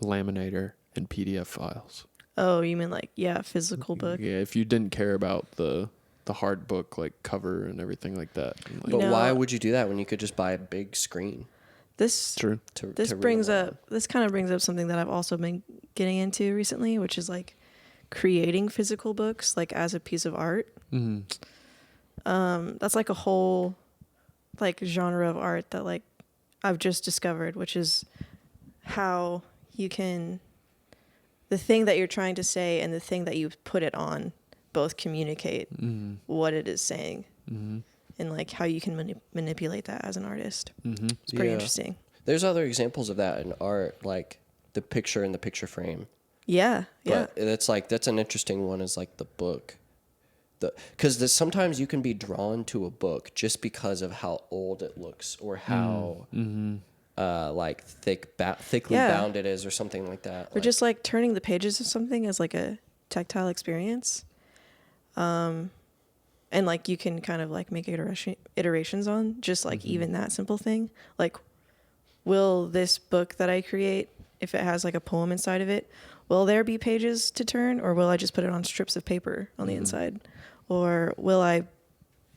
laminator, and PDF files. Oh, you mean like, physical book? Yeah, if you didn't care about the hard book, like cover and everything like that. And, like, But know- why would you do that when you could just buy a big screen? This true. this to read brings along? up this kind of brings up something that I've also been getting into recently, which is like creating physical books like as a piece of art. That's like a whole like genre of art that like I've just discovered, which is how you can, the thing that you're trying to say and the thing that you put it on both communicate what it is saying, and like how you can manipulate that as an artist. It's pretty Yeah. interesting. There's other examples of that in art, like the picture in the picture frame. Yeah. But that's an interesting one, is like the book. Because sometimes you can be drawn to a book just because of how old it looks or how like thickly Yeah. bound it is or something like that. Or just like turning the pages of something as like a tactile experience. And like you can kind of like make iterations on just like even that simple thing. Like, will this book that I create, if it has like a poem inside of it, will there be pages to turn, or will I just put it on strips of paper on the inside? Or will I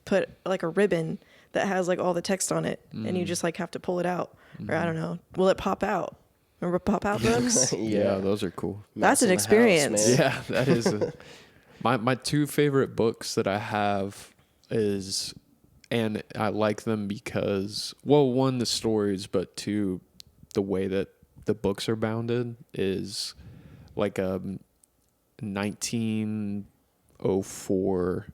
put like a ribbon that has like all the text on it and you just like have to pull it out? Or I don't know. Will it pop out? Remember pop out books? Yeah, those are cool. That's Mess in an the experience. house, man. Yeah, that is my two favorite books that I have is, and I like them because, well, one, the stories, but two, the way that the books are bounded is like a 1904,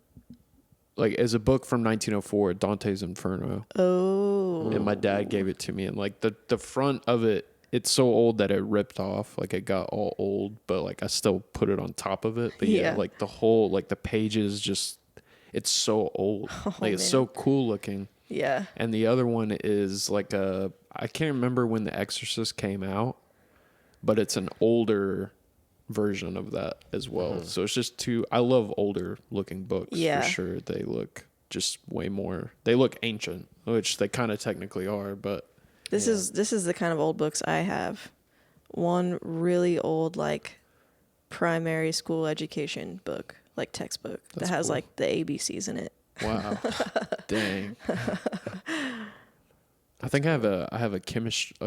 like as a book from 1904, Dante's Inferno. Oh. And my dad gave it to me, and like the front of it, it's so old that it ripped off, like it got all old, but like I still put it on top of it. But yeah, Yeah. like the whole, like the pages, just, it's so old. Like it's so cool looking. Yeah. And the other one is like I can't remember when The Exorcist came out, but it's an older version of that as well. So it's just I love older looking books Yeah. for sure. They look just way more, they look ancient, which they kind of technically are, but This is the kind of old books I have. One really old like primary school education book, like textbook That's that has cool. like the ABCs in it. wow. Dang. I think I have a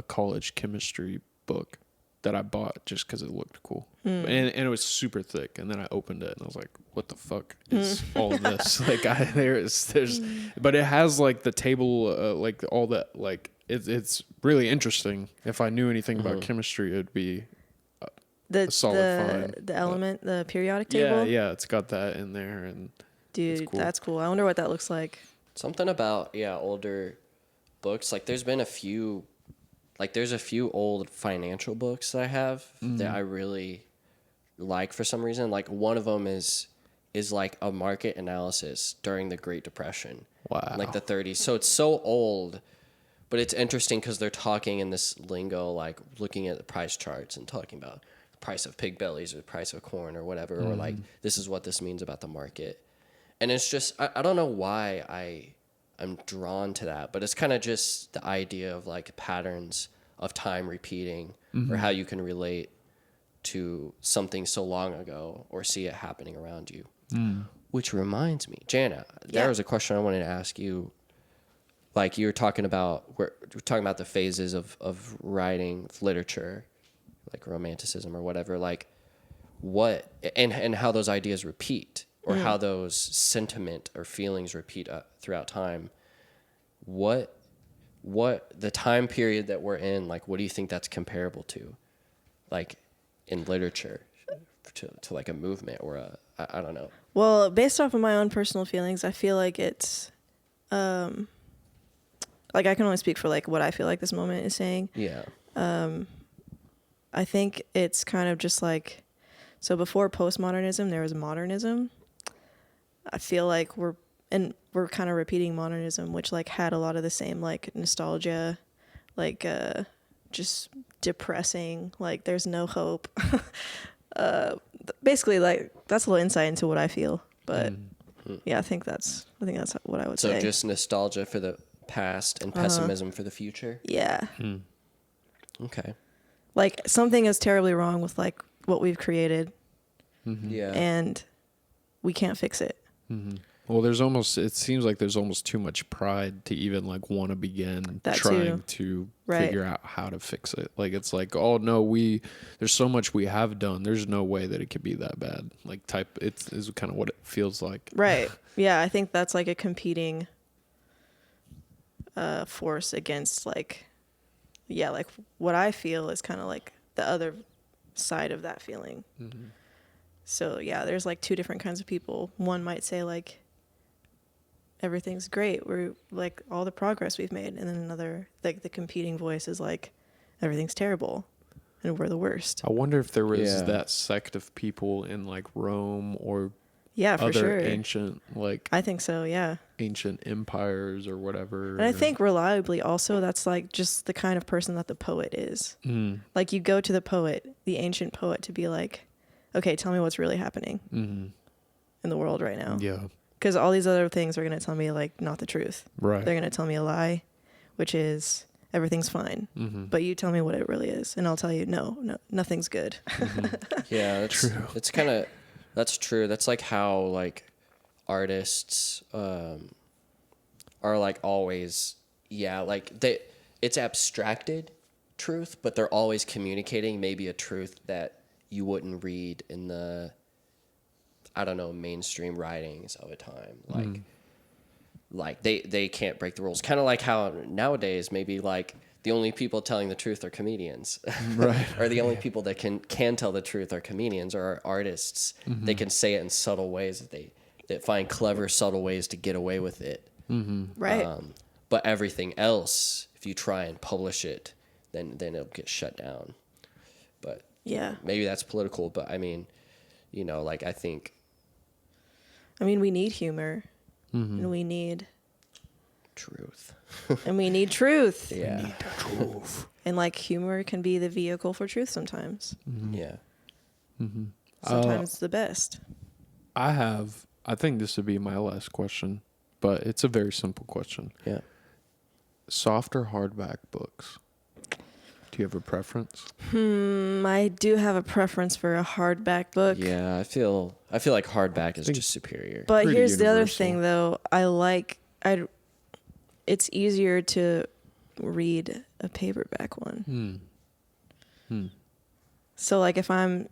college chemistry book that I bought just because it looked cool, and it was super thick. And then I opened it and I was like, "What the fuck is all of this?" Like, there's, but it has like the table, like all that, like it's really interesting. If I knew anything about chemistry, it'd be a solid find. The element, the periodic table. Yeah, it's got that in there, and Dude, cool. that's cool. I wonder what that looks like. Something about older books. Like there's a few old financial books that I have that I really like for some reason. Like one of them is like a market analysis during the Great Depression. Wow. Like the 30s. So it's so old, but it's interesting because they're talking in this lingo, like looking at the price charts and talking about the price of pig bellies or the price of corn or whatever, or like this is what this means about the market. And it's just, I don't know why I'm drawn to that, but it's kind of just the idea of like patterns of time repeating or how you can relate to something so long ago or see it happening around you. Which reminds me, Jana, there was a question I wanted to ask you. Like you were talking about, we're talking about the phases of writing literature, like romanticism or whatever, like what, and how those ideas repeat. Or how those sentiment or feelings repeat throughout time. What the time period that we're in, like, what do you think that's comparable to, like, in literature, to like a movement or I don't know. Well, based off of my own personal feelings, I feel like it's, like I can only speak for like what I feel like this moment is saying. Yeah. I think it's kind of just like, so before postmodernism, there was modernism. I feel like we're kind of repeating modernism, which like had a lot of the same like nostalgia, like just depressing, like there's no hope. Basically, like that's a little insight into what I feel. But yeah, I think that's what I would say. So just nostalgia for the past and pessimism for the future. Yeah. Okay. Like something is terribly wrong with like what we've created, Yeah. and we can't fix it. Well, it seems like there's almost too much pride to even like want to begin That trying too. to figure out how to fix it. Like it's like, oh no, there's so much we have done. There's no way that it could be that bad. Like it is kind of what it feels like. Right. Yeah, I think that's like a competing force against like what I feel is kind of like the other side of that feeling. So yeah, there's like two different kinds of people. One might say like everything's great, we're like all the progress we've made, and then another, like the competing voice is like everything's terrible and we're the worst. I wonder if there was that sect of people in like Rome or Yeah, for other sure. ancient, like I think so, yeah. ancient empires or whatever. And I think reliably also that's like just the kind of person that the poet is. Like you go to the poet, the ancient poet, to be like, okay, tell me what's really happening in the world right now. Yeah. Because all these other things are going to tell me like not the truth. Right. They're going to tell me a lie, which is everything's fine. But you tell me what it really is, and I'll tell you, no, nothing's good. Yeah, that's true. It's kind of, that's true. That's like how like artists are like always, like it's abstracted truth, but they're always communicating maybe a truth that you wouldn't read in the, I don't know, mainstream writings of a time. Like they can't break the rules. Kind of like how nowadays maybe like the only people telling the truth are comedians, Right? Or the only people that can tell the truth are comedians or are artists. They can say it in subtle ways that find clever, subtle ways to get away with it. Right. But everything else, if you try and publish it, then it'll get shut down. But Yeah. maybe that's political. But I mean, like I think. I mean, we need humor, and we need Truth. and we need truth. Yeah. We need the truth. And like humor can be the vehicle for truth sometimes. Yeah. Sometimes the best. I think this would be my last question, but it's a very simple question. Yeah. Soft or hardback books? Do you have a preference? I do have a preference for a hardback book. Yeah, I feel like hardback is just superior. But Pretty here's the other universal. thing, though. It's easier to read a paperback one. So, like, if I'm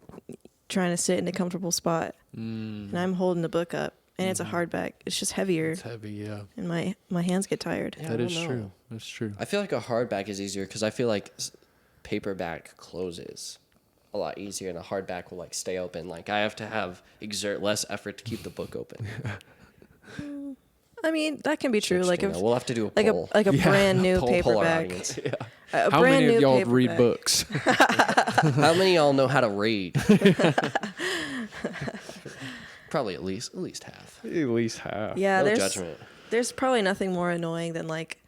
trying to sit in a comfortable spot and I'm holding the book up and it's a hardback, it's just heavier, It's heavy, yeah. and my hands get tired. Yeah, That I is don't know. true. That's true. I feel like a hardback is easier because I feel like paperback closes a lot easier, and a hardback will like stay open. Like I have to exert less effort to keep the book open. I mean, that can be true. Like, if We'll have to do a like poll. a brand new Poll our paperback. audience. Yeah. A How brand many of new y'all read paperback. books? How many of y'all know how to read? Probably at least half. At least half. Yeah, No judgment. there's probably nothing more annoying than like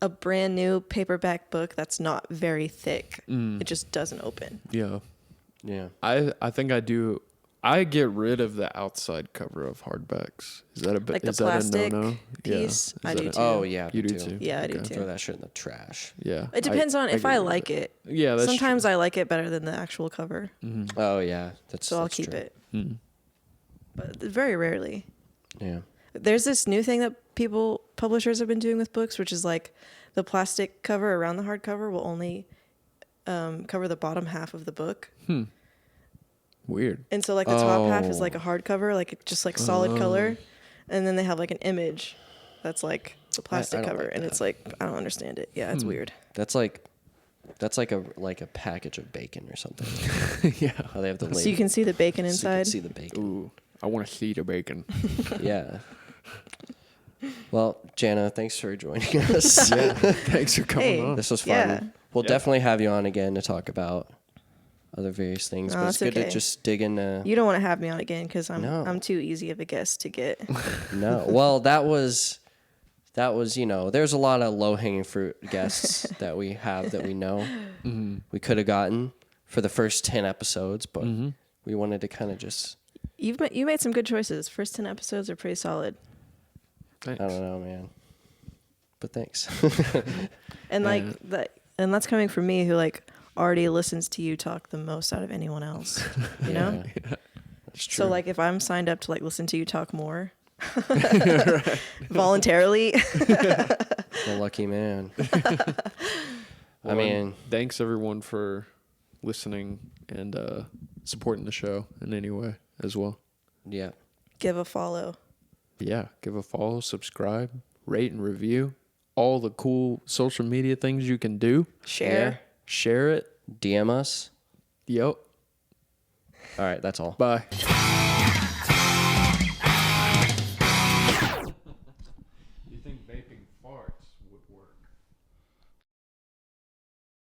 a brand new paperback book that's not very thick. It just doesn't open. Yeah. Yeah. I think I do. I get rid of the outside cover of hardbacks. Is that Like the is that plastic a no-no? piece? Yeah. I Is do that too. Oh yeah. You me do too. too? Yeah, I do Okay. too. Throw that shit in the trash. Yeah. It depends on if get I rid of like it. Yeah, that's Sometimes I like it better than the actual cover, Oh yeah. so I'll that's keep true. it. But very rarely. Yeah. There's this new thing that publishers have been doing with books, which is like the plastic cover around the hardcover will only cover the bottom half of the book. weird. And so like the top half is Oh. like a hardcover, like just like solid color. And then they have like an image that's like the plastic I don't cover. like And that. it's like, I don't understand it. Yeah, it's weird. That's like a package of bacon or something. Yeah. How they have the label. So you can see the bacon So you inside. can see the bacon. Ooh, I want to see the bacon. Yeah. Well, Jana, thanks for joining us. Yeah. Thanks for coming Hey. on. This was fun. Yeah. We'll Yeah. definitely have you on again to talk about other various things. No, But it's that's good okay. to just dig into. You don't want to have me on again because No. I'm too easy of a guest to get. No. Well, that was, there's a lot of low hanging fruit guests that we have that we know we could have gotten for the first 10 episodes, but we wanted to kind of just, You made some good choices. First 10 episodes are pretty solid. Thanks. I don't know, man. But thanks. And like and that's coming from me who like already listens to you talk the most out of anyone else. You know? Yeah. That's true. So like if I'm signed up to like listen to you talk more voluntarily. The lucky man. I mean, thanks everyone for listening and supporting the show in any way as well. yeah. Give a follow. Yeah, give a follow, subscribe, rate and review. All the cool social media things you can do. Share. Share it. DM us. Yep. All right, that's all. Bye.